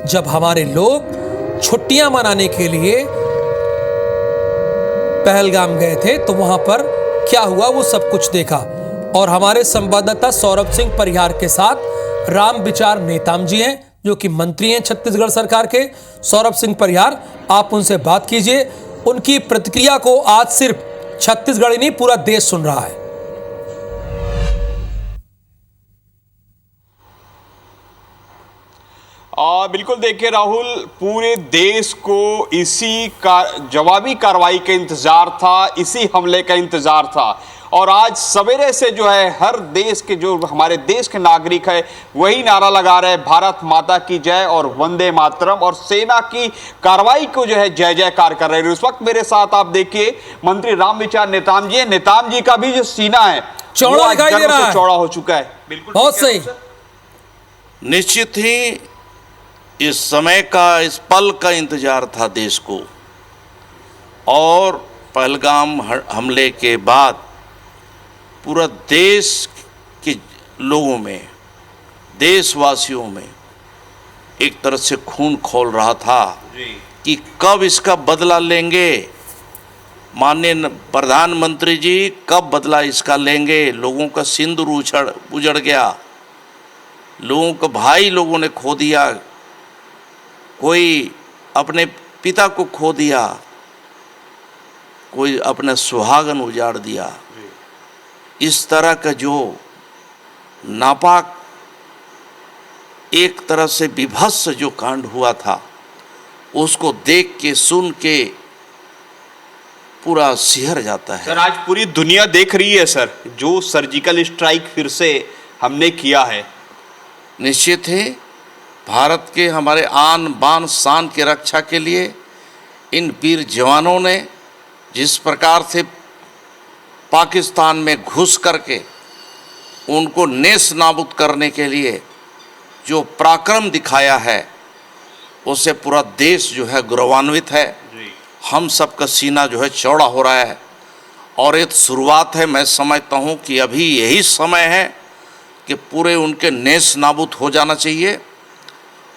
जब हमारे लोग छुट्टियां मनाने के लिए पहलगाम गए थे तो वहां पर क्या हुआ वो सब कुछ देखा। और हमारे संवाददाता सौरभ सिंह परिहार के साथ राम विचार नेताम जी हैं, जो कि मंत्री हैं छत्तीसगढ़ सरकार के। सौरभ सिंह परिहार, आप उनसे बात कीजिए। उनकी प्रतिक्रिया को आज सिर्फ छत्तीसगढ़ ही नहीं, पूरा देश सुन रहा है। बिल्कुल देखिए राहुल, पूरे देश को इसी जवाबी कार्रवाई का इंतजार था, इसी हमले का इंतजार था। और आज सवेरे से जो है हर देश के जो हमारे देश के नागरिक है वही नारा लगा रहे हैं, भारत माता की जय और वंदे मातरम, और सेना की कार्रवाई को जो है जय जयकार कर रहे हैं। उस वक्त मेरे साथ आप देखिए मंत्री राम विचार नेताम जी है। नेताम जी का भी जो सीना है चौड़ा दिखाई दे रहा है, चौड़ा हो चुका है। बिल्कुल बहुत सही। निश्चित ही इस समय का, इस पल का इंतजार था देश को। और पहलगाम हमले के बाद पूरा देश के लोगों में, देशवासियों में एक तरह से खून खौल रहा था कि कब इसका बदला लेंगे। माननीय प्रधानमंत्री जी कब बदला इसका लेंगे। लोगों का सिंदूर उजड़ गया, लोगों का भाई लोगों ने खो दिया, कोई अपने पिता को खो दिया, कोई अपना सुहागन उजाड़ दिया। इस तरह का जो नापाक, एक तरह से विभत्स जो कांड हुआ था, उसको देख के सुन के पूरा सिहर जाता है। सर, आज पूरी दुनिया देख रही है सर, जो सर्जिकल स्ट्राइक फिर से हमने किया है। निश्चित है भारत के हमारे आन बान शान की रक्षा के लिए इन वीर जवानों ने जिस प्रकार से पाकिस्तान में घुस करके उनको नेस्त नाबूद करने के लिए जो पराक्रम दिखाया है उससे पूरा देश जो है गौरवान्वित है। हम सबका सीना जो है चौड़ा हो रहा है और एक शुरुआत है। मैं समझता हूँ कि अभी यही समय है कि पूरे उनके नेस्त नाबूद हो जाना चाहिए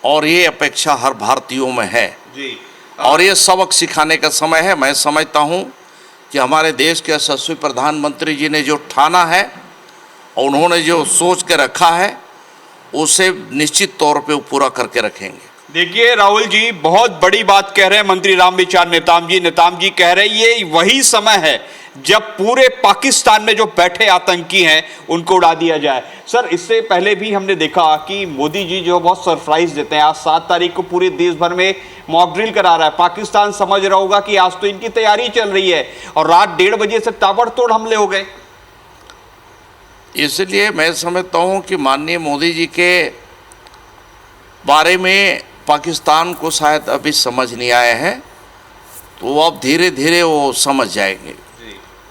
और ये अपेक्षा हर भारतीयों में है और ये सबक सिखाने का समय है। मैं समझता हूँ कि हमारे देश के यशस्वी प्रधानमंत्री जी ने जो ठाना है और उन्होंने जो सोच के रखा है उसे निश्चित तौर पे वो पूरा करके रखेंगे। देखिए राहुल जी, बहुत बड़ी बात कह रहे हैं मंत्री रामविचार नेताम जी कह रहे हैं ये वही समय है जब पूरे पाकिस्तान में जो बैठे आतंकी हैं उनको उड़ा दिया जाए। सर, इससे पहले भी हमने देखा कि मोदी जी जो बहुत सरप्राइज देते हैं। आज 7 तारीख को पूरे देश भर में मॉक ड्रिल करा रहा है। पाकिस्तान समझ रहा होगा कि आज तो इनकी तैयारी चल रही है और रात 1:30 बजे से ताबड़तोड़ हमले हो गए। इसलिए मैं समझता हूँ कि माननीय मोदी जी के बारे में पाकिस्तान को शायद अभी समझ नहीं आया है, तो अब धीरे धीरे वो समझ जाएंगे।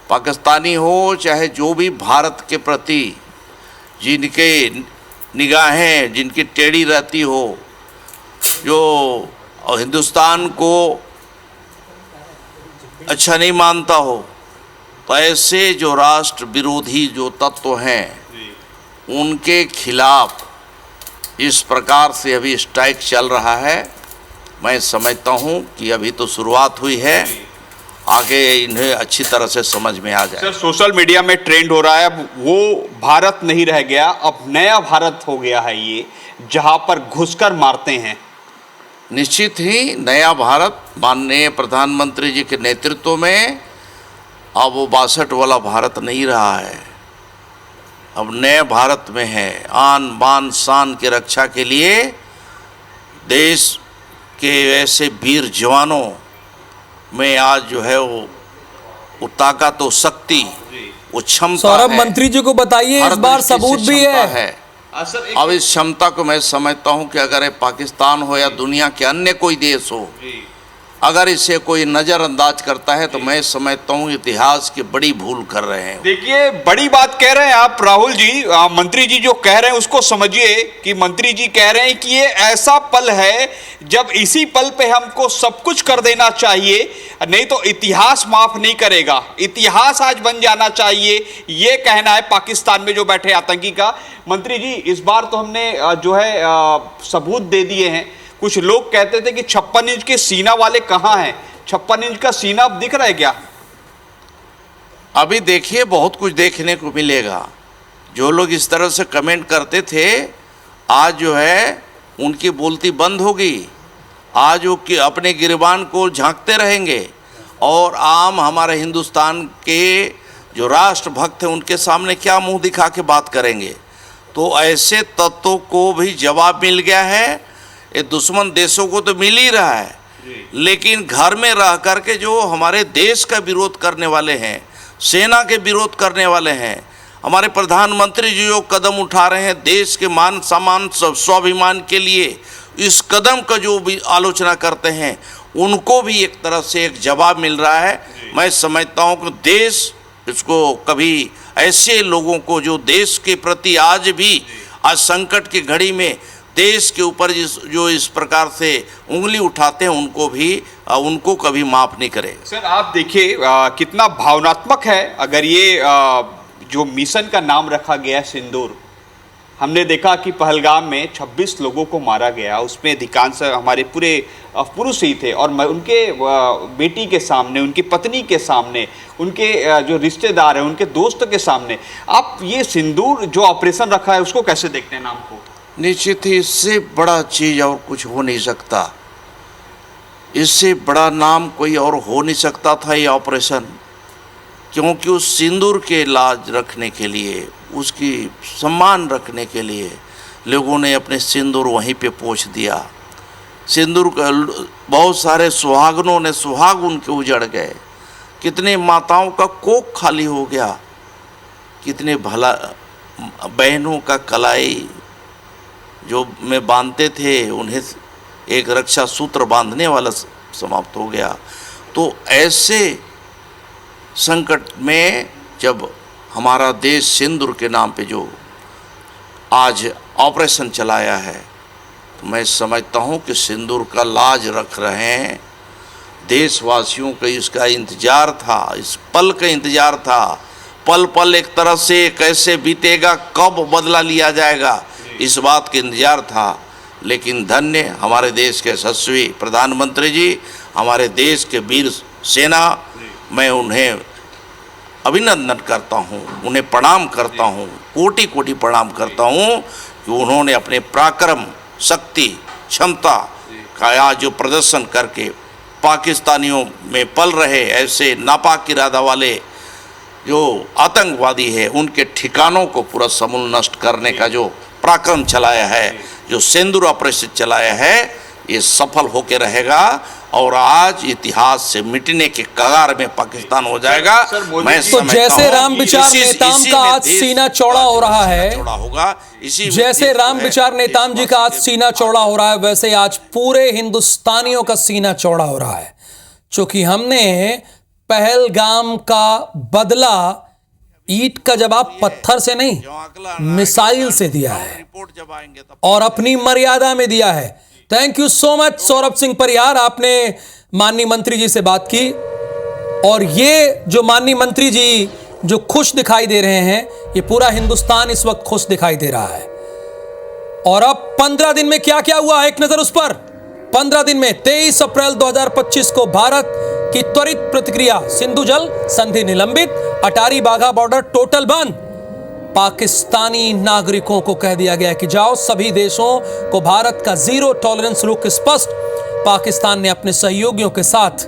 पाकिस्तानी हो चाहे जो भी भारत के प्रति जिनके निगाहें जिनकी टेढ़ी रहती हो, जो हिंदुस्तान को अच्छा नहीं मानता हो, तो ऐसे जो राष्ट्र विरोधी जो तत्व हैं उनके खिलाफ इस प्रकार से अभी स्ट्राइक चल रहा है। मैं समझता हूं कि अभी तो शुरुआत हुई है, आगे इन्हें अच्छी तरह से समझ में आ जाए। सर, सोशल मीडिया में ट्रेंड हो रहा है, वो भारत नहीं रह गया, अब नया भारत हो गया है ये, जहां पर घुसकर मारते हैं। निश्चित ही नया भारत माननीय प्रधानमंत्री जी के नेतृत्व में अब वो 62 वाला भारत नहीं रहा है, अब नए भारत में है। आन बान शान की रक्षा के लिए देश के ऐसे वीर जवानों में आज जो है वो ताकत, वो शक्ति, वो क्षमता। सौरभ, मंत्री जी को बताइए इस बार सबूत भी है। अब इस क्षमता को मैं समझता हूं कि अगर ये पाकिस्तान हो या दुनिया के अन्य कोई देश हो, अगर इसे कोई नजरअंदाज करता है तो मैं समझता हूं इतिहास की बड़ी भूल कर रहे हैं। देखिए, बड़ी बात कह रहे हैं आप राहुल जी। मंत्री जी जो कह रहे हैं उसको समझिए कि मंत्री जी कह रहे हैं कि ये ऐसा पल है जब इसी पल पे हमको सब कुछ कर देना चाहिए, नहीं तो इतिहास माफ नहीं करेगा। इतिहास आज बन जाना चाहिए, ये कहना है पाकिस्तान में जो बैठे आतंकी का। मंत्री जी, इस बार तो हमने जो है सबूत दे दिए हैं। कुछ लोग कहते थे कि 56 इंच के सीना वाले कहां हैं? 56 इंच का सीना अब दिख रहा है क्या? अभी देखिए, बहुत कुछ देखने को मिलेगा। जो लोग इस तरह से कमेंट करते थे, आज जो है उनकी बोलती बंद होगी। आज वो अपने गिरबान को झांकते रहेंगे और आम हमारे हिंदुस्तान के जो राष्ट्रभक्त हैं उनके सामने क्या मुंह दिखा के बात करेंगे। तो ऐसे तत्वों को भी जवाब मिल गया है। ये दुश्मन देशों को तो मिल ही रहा है, लेकिन घर में रह करके जो हमारे देश का विरोध करने वाले हैं, सेना के विरोध करने वाले हैं, हमारे प्रधानमंत्री जी जो कदम उठा रहे हैं देश के मान सम्मान स्वाभिमान के लिए, इस कदम का जो भी आलोचना करते हैं उनको भी एक तरह से एक जवाब मिल रहा है। मैं समझता हूँ कि देश इसको कभी ऐसे लोगों को जो देश के प्रति आज भी आज संकट की घड़ी में देश के ऊपर जो इस प्रकार से उंगली उठाते हैं उनको कभी माफ नहीं करेगा। सर, आप देखिए कितना भावनात्मक है। अगर ये जो मिशन का नाम रखा गया सिंदूर, हमने देखा कि पहलगाम में 26 लोगों को मारा गया, उसमें अधिकांश हमारे पूरे पुरुष ही थे और उनके बेटी के सामने, उनकी पत्नी के सामने, उनके जो रिश्तेदार हैं, उनके दोस्त के सामने आप ये सिंदूर जो ऑपरेशन रखा है उसको कैसे देखते हैं नाम को? निश्चित ही इससे बड़ा चीज़ और कुछ हो नहीं सकता। इससे बड़ा नाम कोई और हो नहीं सकता था ये ऑपरेशन, क्योंकि उस सिंदूर के लाज रखने के लिए, उसकी सम्मान रखने के लिए लोगों ने अपने सिंदूर वहीं पे पोंछ दिया। सिंदूर का बहुत सारे सुहागनों ने सुहाग उनके उजड़ गए, कितने माताओं का कोख खाली हो गया, कितने भला बहनों का कलाई जो में बांधते थे उन्हें एक रक्षा सूत्र बांधने वाला समाप्त हो गया। तो ऐसे संकट में जब हमारा देश सिंदूर के नाम पे जो आज ऑपरेशन चलाया है, तो मैं समझता हूँ कि सिंदूर का लाज रख रहे हैं। देशवासियों को इसका इंतजार था, इस पल का इंतजार था। पल पल एक तरह से कैसे बीतेगा, कब बदला लिया जाएगा, इस बात का इंतजार था। लेकिन धन्य हमारे देश के यशस्वी प्रधानमंत्री जी, हमारे देश के वीर सेना, मैं उन्हें अभिनंदन करता हूँ, उन्हें प्रणाम करता हूँ, कोटि कोटि प्रणाम करता हूँ कि उन्होंने अपने पराक्रम, शक्ति, क्षमता का आज जो प्रदर्शन करके पाकिस्तानियों में पल रहे ऐसे नापाक इरादा वाले जो आतंकवादी है, उनके ठिकानों को पूरा समूल नष्ट करने का जो पराक्रम चलाया है, जो सिंदूर ऑपरेशन चलाया है, ये सफल होकर रहेगा और आज इतिहास से मिटने के कगार में पाकिस्तान हो जाएगा। मैं तो जैसे राम विचार नेताम का आज सीना चौड़ा हो रहा है, जैसे राम विचार नेताम जी का आज सीना चौड़ा हो रहा है, वैसे आज पूरे हिंदुस्तानियों का सीना चौड़ा हो रहा है। क्योंकि हमने पहलगाम का बदला ईंट का जवाब पत्थर से नहीं, मिसाइल से दिया है और अपनी मर्यादा में दिया है। Thank you so much Saurabh Singh Parihar, आपने माननीय मंत्री जी से बात की। और ये जो माननीय मंत्री जी जो खुश दिखाई दे रहे हैं, ये पूरा हिंदुस्तान इस वक्त खुश दिखाई दे रहा है। और अब 15 दिन में क्या क्या हुआ, एक नजर उस पर। 15 दिन में 23 अप्रैल 2025 को भारत की त्वरित प्रतिक्रिया, सिंधु जल संधि निलंबित, अटारी बाघा बॉर्डर टोटल बंद। पाकिस्तानी नागरिकों को कह दिया गया कि जाओ, सभी देशों को भारत का जीरो टॉलरेंस रुख स्पष्ट। पाकिस्तान ने अपने सहयोगियों के साथ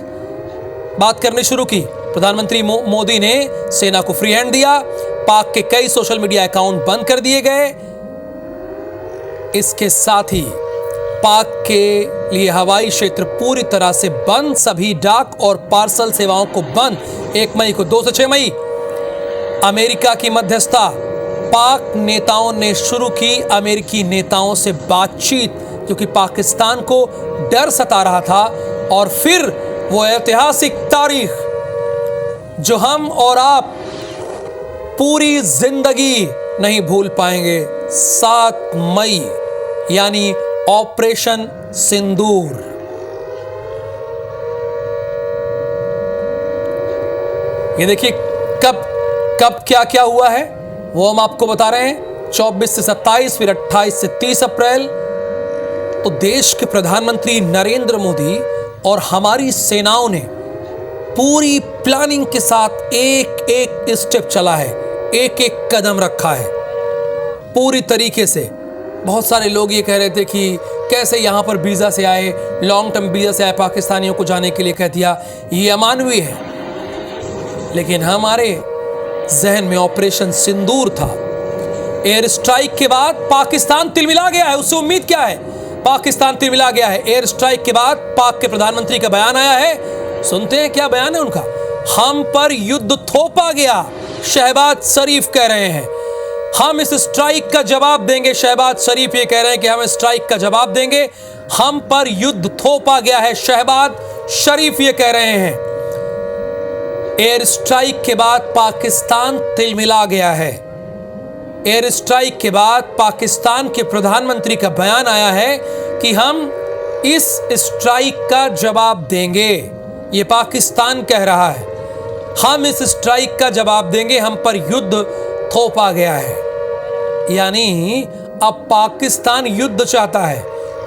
बात करनी शुरू की। प्रधानमंत्री मोदी ने सेना को फ्री हैंड दिया। पाक के कई सोशल मीडिया अकाउंट बंद कर दिए गए। इसके साथ ही पाक के लिए हवाई क्षेत्र पूरी तरह से बंद, सभी डाक और पार्सल सेवाओं को बंद। 1 मई को 2 से 6 मई अमेरिका की मध्यस्थता। पाक नेताओं ने शुरू की अमेरिकी नेताओं से बातचीत, क्योंकि पाकिस्तान को डर सता रहा था। और फिर वो ऐतिहासिक तारीख जो हम और आप पूरी जिंदगी नहीं भूल पाएंगे, 7 मई यानी ऑपरेशन सिंदूर। ये देखिए कब क्या क्या हुआ है वो हम आपको बता रहे हैं। 24 से 27, फिर 28 से 30 अप्रैल। तो देश के प्रधानमंत्री नरेंद्र मोदी और हमारी सेनाओं ने पूरी प्लानिंग के साथ एक एक स्टेप चला है, एक एक कदम रखा है पूरी तरीके से। बहुत सारे लोग ये कह रहे थे कि कैसे यहाँ पर वीज़ा से आए, लॉन्ग टर्म वीज़ा से आए, पाकिस्तानियों को जाने के लिए कह दिया, ये अमानवीय है। लेकिन हमारे जहन में ऑपरेशन सिंदूर था। एयर स्ट्राइक के बाद पाकिस्तान तिलमिला गया है। उससे उम्मीद क्या है? पाकिस्तान तिलमिला गया है। एयर स्ट्राइक के बाद पाक के प्रधानमंत्री का बयान आया है, सुनते हैं क्या बयान है उनका। हम पर युद्ध थोपा गया, शहबाज शरीफ कह रहे हैं। हम इस स्ट्राइक का जवाब देंगे। शहबाज शरीफ ये कह रहे हैं कि हम स्ट्राइक का जवाब देंगे। हम पर युद्ध थोपा गया है, शहबाज शरीफ ये कह रहे हैं। एयर स्ट्राइक के बाद पाकिस्तान तिलमिला गया है। एयर स्ट्राइक के बाद पाकिस्तान के प्रधानमंत्री का बयान आया है कि हम इस स्ट्राइक का जवाब देंगे। ये पाकिस्तान कह रहा है, हम इस स्ट्राइक का जवाब देंगे, हम पर युद्ध थोपा गया है। यानी अब पाकिस्तान युद्ध चाहता है।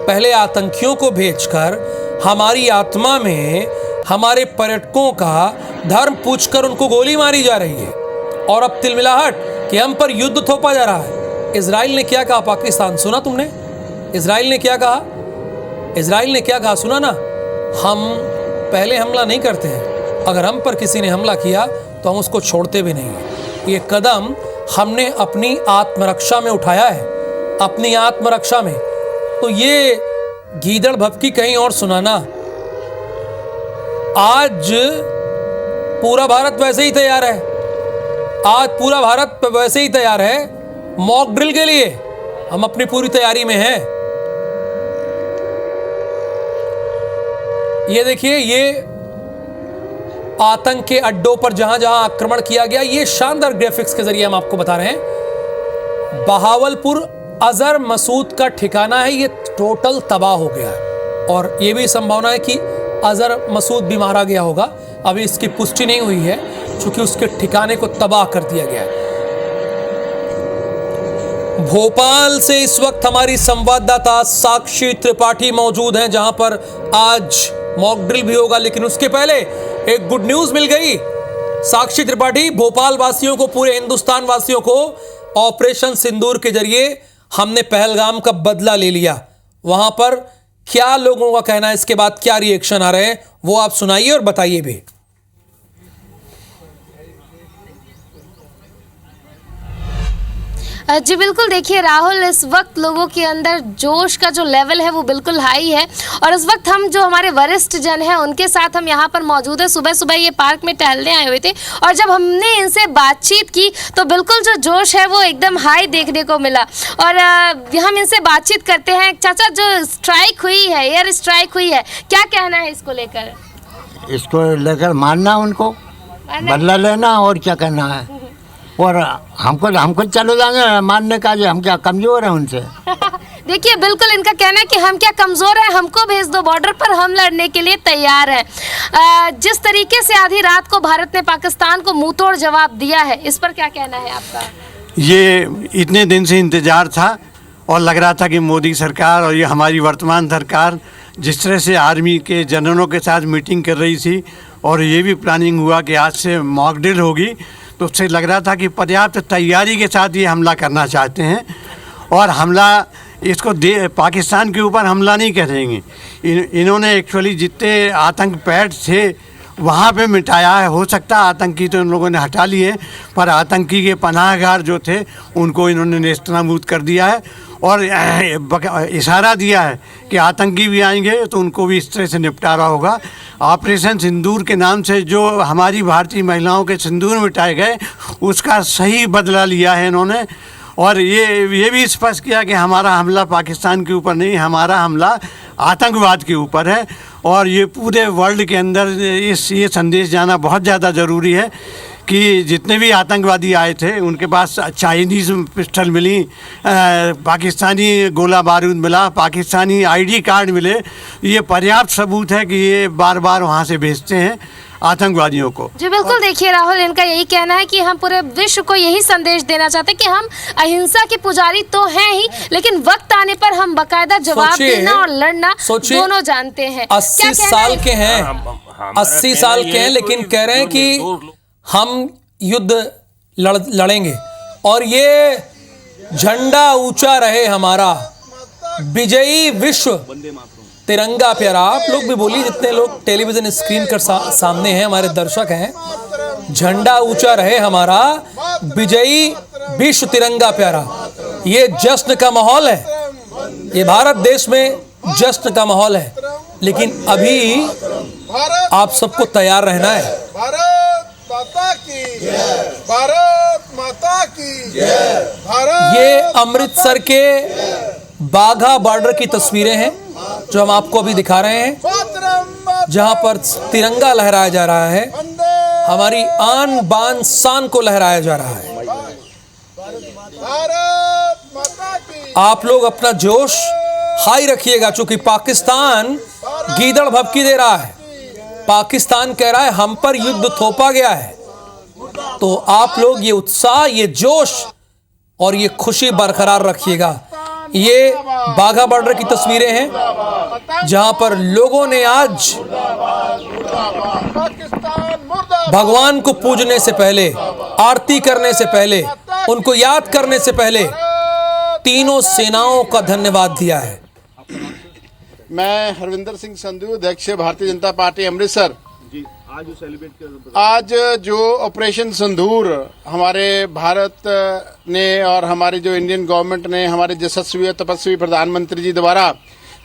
पहले आतंकियों को भेजकर हमारी आत्मा में हमारे पर्यटकों का धर्म पूछकर उनको गोली मारी जा रही है, और अब तिलमिलाहट कि हम पर युद्ध थोपा जा रहा है। इजराइल ने क्या कहा पाकिस्तान, सुना तुमने? इजराइल ने क्या कहा? इजराइल ने क्या कहा सुना ना? हम पहले हमला नहीं करते हैं, अगर हम पर किसी ने हमला किया तो हम उसको छोड़ते भी नहीं हैं। ये कदम हमने अपनी आत्मरक्षा में उठाया है, अपनी आत्मरक्षा में। तो ये गीदड़ भभकी कहीं और सुनाना। आज पूरा भारत वैसे ही तैयार है। आज पूरा भारत वैसे ही तैयार है मॉक ड्रिल के लिए। हम अपनी पूरी तैयारी में हैं। ये देखिए, आतंक के अड्डों पर जहां जहां आक्रमण किया गया, ये शानदार ग्राफिक्स के जरिए हम आपको बता रहे हैं। बहावलपुर अजहर मसूद का ठिकाना है, ये टोटल तबाह हो गया है और ये भी संभावना है कि अजहर मसूद भी मारा गया होगा। अभी इसकी पुष्टि नहीं हुई है क्योंकि उसके ठिकाने को तबाह कर दिया गया है। भोपाल से इस वक्त हमारी संवाददाता साक्षी त्रिपाठी मौजूद हैं, जहां पर आज मॉक ड्रिल भी होगा, लेकिन उसके पहले एक गुड न्यूज मिल गई। साक्षी त्रिपाठी, भोपाल वासियों को, पूरे हिंदुस्तान वासियों को ऑपरेशन सिंदूर के जरिए हमने पहलगाम का बदला ले लिया। वहां पर क्या लोगों का कहना है, इसके बाद क्या रिएक्शन आ रहे हैं, वो आप सुनाइए और बताइए भी। जी बिल्कुल, देखिए राहुल, इस वक्त लोगों के अंदर जोश का जो लेवल है वो बिल्कुल हाई है और इस वक्त हम जो हमारे वरिष्ठ जन हैं उनके साथ हम यहाँ पर मौजूद है। सुबह सुबह ये पार्क में टहलने आए हुए थे और जब हमने इनसे बातचीत की तो बिल्कुल जो जोश है वो एकदम हाई देखने को मिला। और हम इनसे बातचीत करते हैं। चाचा, जो स्ट्राइक हुई है, एयर स्ट्राइक हुई है, क्या कहना है इसको लेकर? इसको लेकर मानना, उनको बदला लेना और क्या करना है। और हमको चलो जाने मानने का, जो हम क्या कमजोर हैं उनसे। देखिए बिल्कुल इनका कहना है कि हम क्या कमजोर हैं, हमको भेज दो बॉर्डर पर, हम लड़ने के लिए तैयार हैं। जिस तरीके से आधी रात को भारत ने पाकिस्तान को मुंहतोड़ जवाब दिया है, इस पर क्या कहना है आपका? ये इतने दिन से इंतजार था और लग रहा था कि मोदी सरकार और ये हमारी वर्तमान सरकार जिस तरह से आर्मी के जनरलों के साथ मीटिंग कर रही थी और ये भी प्लानिंग हुआ कि आज से मॉक ड्रिल होगी, तो उससे लग रहा था कि पर्याप्त तैयारी के साथ ये हमला करना चाहते हैं। और हमला इसको पाकिस्तान के ऊपर हमला नहीं करेंगे। इन्होंने एक्चुअली जितने आतंक पैड थे वहाँ पे मिटाया है। हो सकता है आतंकी तो इन लोगों ने हटा लिए, पर आतंकी के पनाहगार जो थे उनको इन्होंने नेस्तनाबूद कर दिया है और इशारा दिया है कि आतंकी भी आएंगे तो उनको भी इस तरह से निपटारा होगा। ऑपरेशन सिंदूर के नाम से जो हमारी भारतीय महिलाओं के सिंदूर मिटाए गए, उसका सही बदला लिया है इन्होंने। और ये भी स्पष्ट किया कि हमारा हमला पाकिस्तान के ऊपर नहीं, हमारा हमला आतंकवाद के ऊपर है। और ये पूरे वर्ल्ड के अंदर ये संदेश जाना बहुत ज़्यादा ज़रूरी है कि जितने भी आतंकवादी आए थे उनके पास चाइनीज़ पिस्टल मिली, पाकिस्तानी गोला बारूद मिला, पाकिस्तानी आईडी कार्ड मिले। ये पर्याप्त सबूत है कि ये बार बार वहाँ से भेजते हैं आतंकवादियों को। जी बिल्कुल, देखिए राहुल, इनका यही कहना है कि हम पूरे विश्व को यही संदेश देना चाहते हैं कि हम अहिंसा के पुजारी तो हैं ही, लेकिन वक्त आने पर हम बाकायदा जवाब देना और लड़ना दोनों जानते हैं। 80 साल के हैं, 80 साल के हैं, लेकिन कह रहे हैं कि हम युद्ध लड़ेंगे और ये झंडा ऊंचा रहे हमारा, विजयी विश्व तिरंगा प्यारा। आप लोग भी बोलिए, जितने लोग टेलीविजन स्क्रीन कर सामने हैं, हमारे दर्शक हैं, झंडा ऊंचा रहे हमारा, विजयी विश्व तिरंगा प्यारा। ये जश्न का माहौल है, ये भारत देश में जश्न का माहौल है, लेकिन अभी आप सबको तैयार रहना है। माता की जय, भारत माता की जय, भारत। ये अमृतसर के बाघा बॉर्डर की तस्वीरें हैं जो हम आपको अभी दिखा रहे हैं, जहां पर तिरंगा लहराया जा रहा है, हमारी आन बान शान को लहराया जा रहा है। आप लोग अपना जोश हाई रखिएगा, चूंकि पाकिस्तान गीदड़ भभकी दे रहा है। पाकिस्तान कह रहा है हम पर युद्ध थोपा गया है, तो आप लोग ये उत्साह, ये जोश और ये खुशी बरकरार रखिएगा। ये बाघा बॉर्डर की तस्वीरें हैं जहां पर लोगों ने आज भगवान को पूजने से पहले, आरती करने से पहले, उनको याद करने से पहले तीनों सेनाओं का धन्यवाद दिया है। मैं हरविंदर सिंह संधू, अध्यक्ष भारतीय जनता पार्टी अमृतसर। आज जो ऑपरेशन सिंदूर हमारे भारत ने और हमारी जो इंडियन गवर्नमेंट ने, हमारे यशस्वी और तपस्वी प्रधानमंत्री जी द्वारा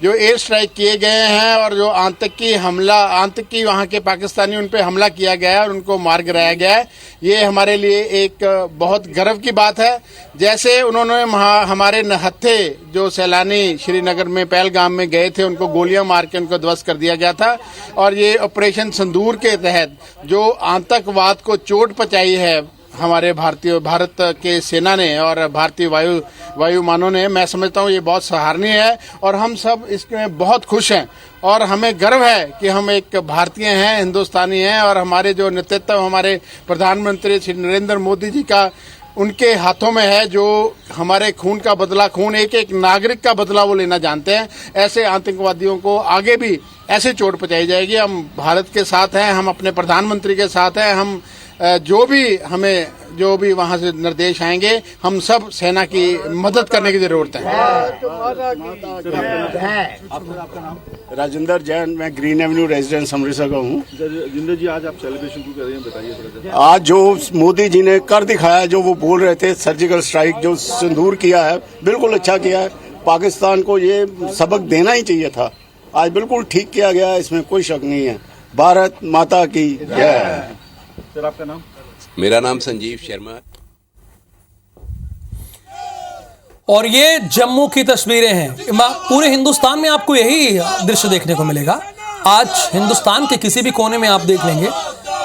जो एयर स्ट्राइक किए गए हैं और जो आतंकी वहाँ के पाकिस्तानी उन पे हमला किया गया है और उनको मार गिराया गया है, ये हमारे लिए एक बहुत गर्व की बात है। जैसे उन्होंने हमारे नहत्थे जो सैलानी श्रीनगर में पहलगाम में गए थे, उनको गोलियां मार के उनको ध्वस्त कर दिया गया था, और ये ऑपरेशन सिंदूर के तहत जो आतंकवाद को चोट पहुंचाई है हमारे भारत के सेना ने और भारतीय वायुमानों ने, मैं समझता हूँ ये बहुत सराहनीय है और हम सब इसमें बहुत खुश हैं और हमें गर्व है कि हम एक भारतीय हैं, हिंदुस्तानी हैं, और हमारे जो नेतृत्व हमारे प्रधानमंत्री श्री नरेंद्र मोदी जी का उनके हाथों में है, जो हमारे खून का बदला, एक एक नागरिक का बदला वो लेना जानते हैं। ऐसे आतंकवादियों को आगे भी ऐसे चोट पहुंचाई जाएगी। हम भारत के साथ हैं, हम अपने प्रधानमंत्री के साथ हैं, हम जो भी वहां से निर्देश आएंगे, हम सब सेना की मदद करने की जरूरत है। राजेंद्र जैन, मैं ग्रीन एवेन्यू रेजिडेंस अमृतसर का हूँ। राजेंद्र जी, आज आप सेलिब्रेशन क्यों कर रहे हैं, बताइए थोड़ा सा। आज जो मोदी जी ने कर दिखाया, जो वो बोल रहे थे, सर्जिकल स्ट्राइक जो सिंदूर किया है, बिल्कुल अच्छा किया है। पाकिस्तान को ये सबक देना ही चाहिए था। आज बिल्कुल ठीक किया गया, इसमें कोई शक नहीं है। भारत माता की जय। सर, आपका नाम? मेरा नाम संजीव शर्मा। और ये जम्मू की तस्वीरें हैं। पूरे हिंदुस्तान में आपको यही दृश्य देखने को मिलेगा। आज हिंदुस्तान के किसी भी कोने में आप देख लेंगे,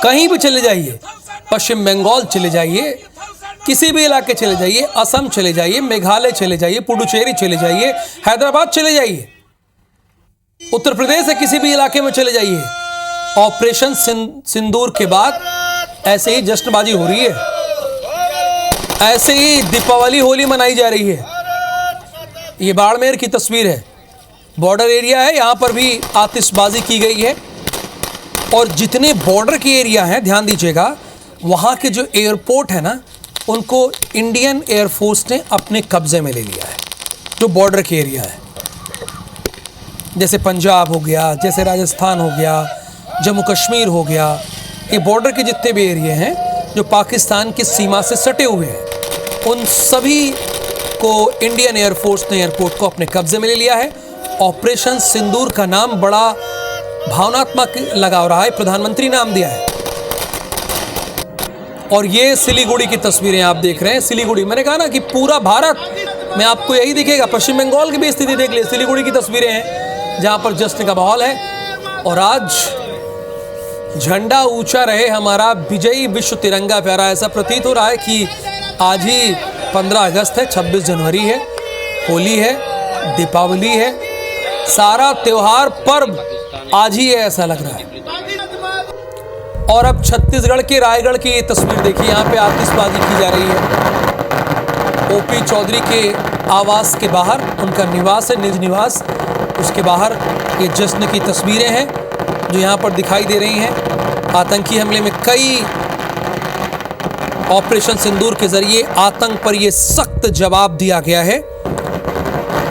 कहीं भी चले जाइए, पश्चिम बंगाल चले जाइए, किसी भी इलाके चले जाइए, असम चले जाइए, मेघालय चले जाइए, पुडुचेरी चले जाइए, हैदराबाद चले जाइए, उत्तर प्रदेश के किसी भी इलाके में चले जाइए, ऑपरेशन सिंदूर के बाद ऐसे ही जश्नबाजी हो रही है, ऐसे ही दीपावली होली मनाई जा रही है। ये बाड़मेर की तस्वीर है, बॉर्डर एरिया है, यहाँ पर भी आतिशबाजी की गई है। और जितने बॉर्डर के एरिया हैं, ध्यान दीजिएगा, वहाँ के जो एयरपोर्ट है ना, उनको इंडियन एयरफोर्स ने अपने कब्जे में ले लिया है। जो बॉर्डर के एरिया है, जैसे पंजाब हो गया, जैसे राजस्थान हो गया, जम्मू कश्मीर हो गया, ये बॉर्डर के जितने भी एरिया हैं जो पाकिस्तान की सीमा से सटे हुए हैं, उन सभी को इंडियन एयरफोर्स ने एयरपोर्ट को अपने कब्जे में ले लिया है। ऑपरेशन सिंदूर का नाम बड़ा भावनात्मक लगा रहा है, प्रधानमंत्री नाम दिया है। और ये सिलीगुड़ी की तस्वीरें आप देख रहे हैं। सिलीगुड़ी, मैंने कहा ना कि पूरा भारत में आपको यही दिखेगा। पश्चिम बंगाल की भी स्थिति देख लिए, सिलीगुड़ी की तस्वीरें हैं जहां पर जश्न का माहौल है। और आज झंडा ऊंचा रहे हमारा विजयी विश्व तिरंगा प्यारा। ऐसा प्रतीत हो रहा है कि आज ही 15 अगस्त है, 26 जनवरी है, होली है, दीपावली है, सारा त्योहार पर्व आज ही है, ऐसा लग रहा है। और अब छत्तीसगढ़ के रायगढ़ की तस्वीर देखिए, यहाँ पे आतिशबाजी की जा रही है। ओपी चौधरी के आवास के बाहर, उनका निवास है, निज निवास, उसके बाहर ये जश्न की तस्वीरें हैं जो यहाँ पर दिखाई दे रही हैं। आतंकी हमले में कई ऑपरेशन सिंदूर के जरिए आतंक पर यह सख्त जवाब दिया गया है।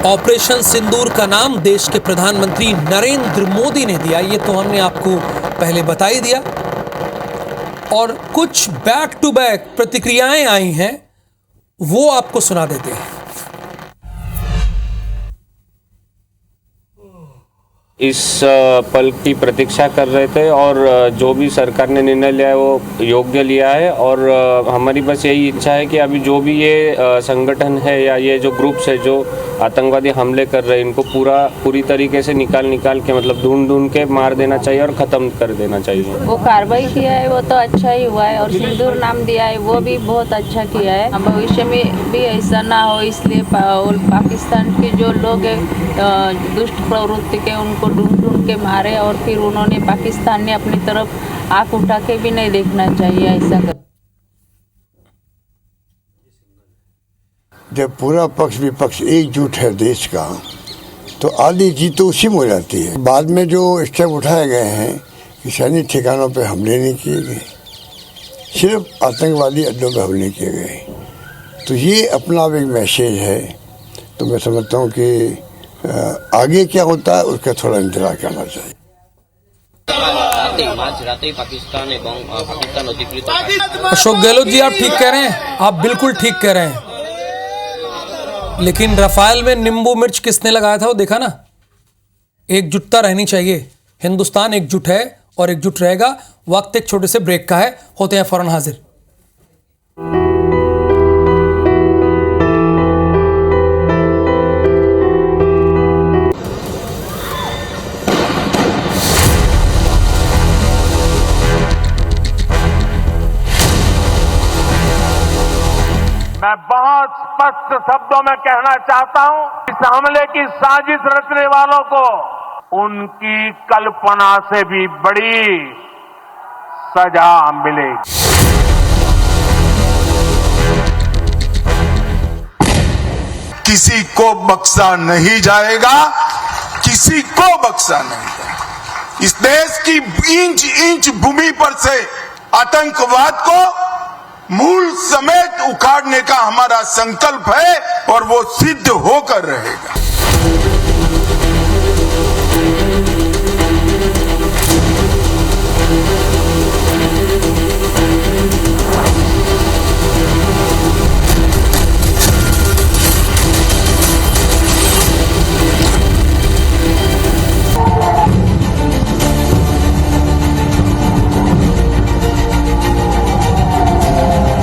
ऑपरेशन सिंदूर का नाम देश के प्रधानमंत्री नरेंद्र मोदी ने दिया, ये तो हमने आपको पहले बता ही दिया। और कुछ बैक टू बैक प्रतिक्रियाएं आई हैं, वो आपको सुना देते हैं। इस पल की प्रतीक्षा कर रहे थे और जो भी सरकार ने निर्णय लिया है वो योग्य लिया है। और हमारी बस यही इच्छा है कि अभी जो भी ये संगठन है या ये जो ग्रुप्स है जो आतंकवादी हमले कर रहे हैं, इनको पूरी तरीके से निकाल के, मतलब ढूंढ के मार देना चाहिए और ख़त्म कर देना चाहिए। वो कार्रवाई किया है वो तो अच्छा ही हुआ है, और सिंदूर नाम दिया है वो भी बहुत अच्छा किया है। भविष्य में भी ऐसा ना हो, इसलिए पाकिस्तान के जो लोग हैं दुष्ट प्रवृत्ति के, उनको ढूंढ के मारे। और फिर उन्होंने, पाकिस्तान ने अपनी तरफ आंख उठा के भी नहीं देखना चाहिए ऐसा कर। जब पूरा पक्ष विपक्ष एकजुट है देश का, तो आधी जीत तो उसी में हो जाती है। बाद में जो स्टेप उठाए गए हैं कि सैनिक ठिकानों पे हमले नहीं किए गए, सिर्फ आतंकवादी अड्डों पे हमले किए गए, तो ये अपना एक मैसेज है। तो मैं समझता हूँ कि आगे क्या होता है उसका थोड़ा इंतजार करना चाहिए। अशोक गहलोत जी, आप ठीक कह रहे हैं, आप बिल्कुल ठीक कह रहे हैं। लेकिन रफाल में नींबू मिर्च किसने लगाया था वो देखा ना? एकजुटता रहनी चाहिए। हिंदुस्तान एकजुट है और एकजुट रहेगा। वक्त एक छोटे से ब्रेक का है, होते हैं फौरन हाजिर। मैं बहुत स्पष्ट शब्दों में कहना चाहता हूं, इस हमले की साजिश रचने वालों को उनकी कल्पना से भी बड़ी सजा मिलेगी। किसी को बख्शा नहीं जाएगा, किसी को बख्शा नहीं जाएगा। इस देश की इंच इंच भूमि पर से आतंकवाद को मूल समेत उखाड़ने का हमारा संकल्प है और वो सिद्ध होकर रहेगा।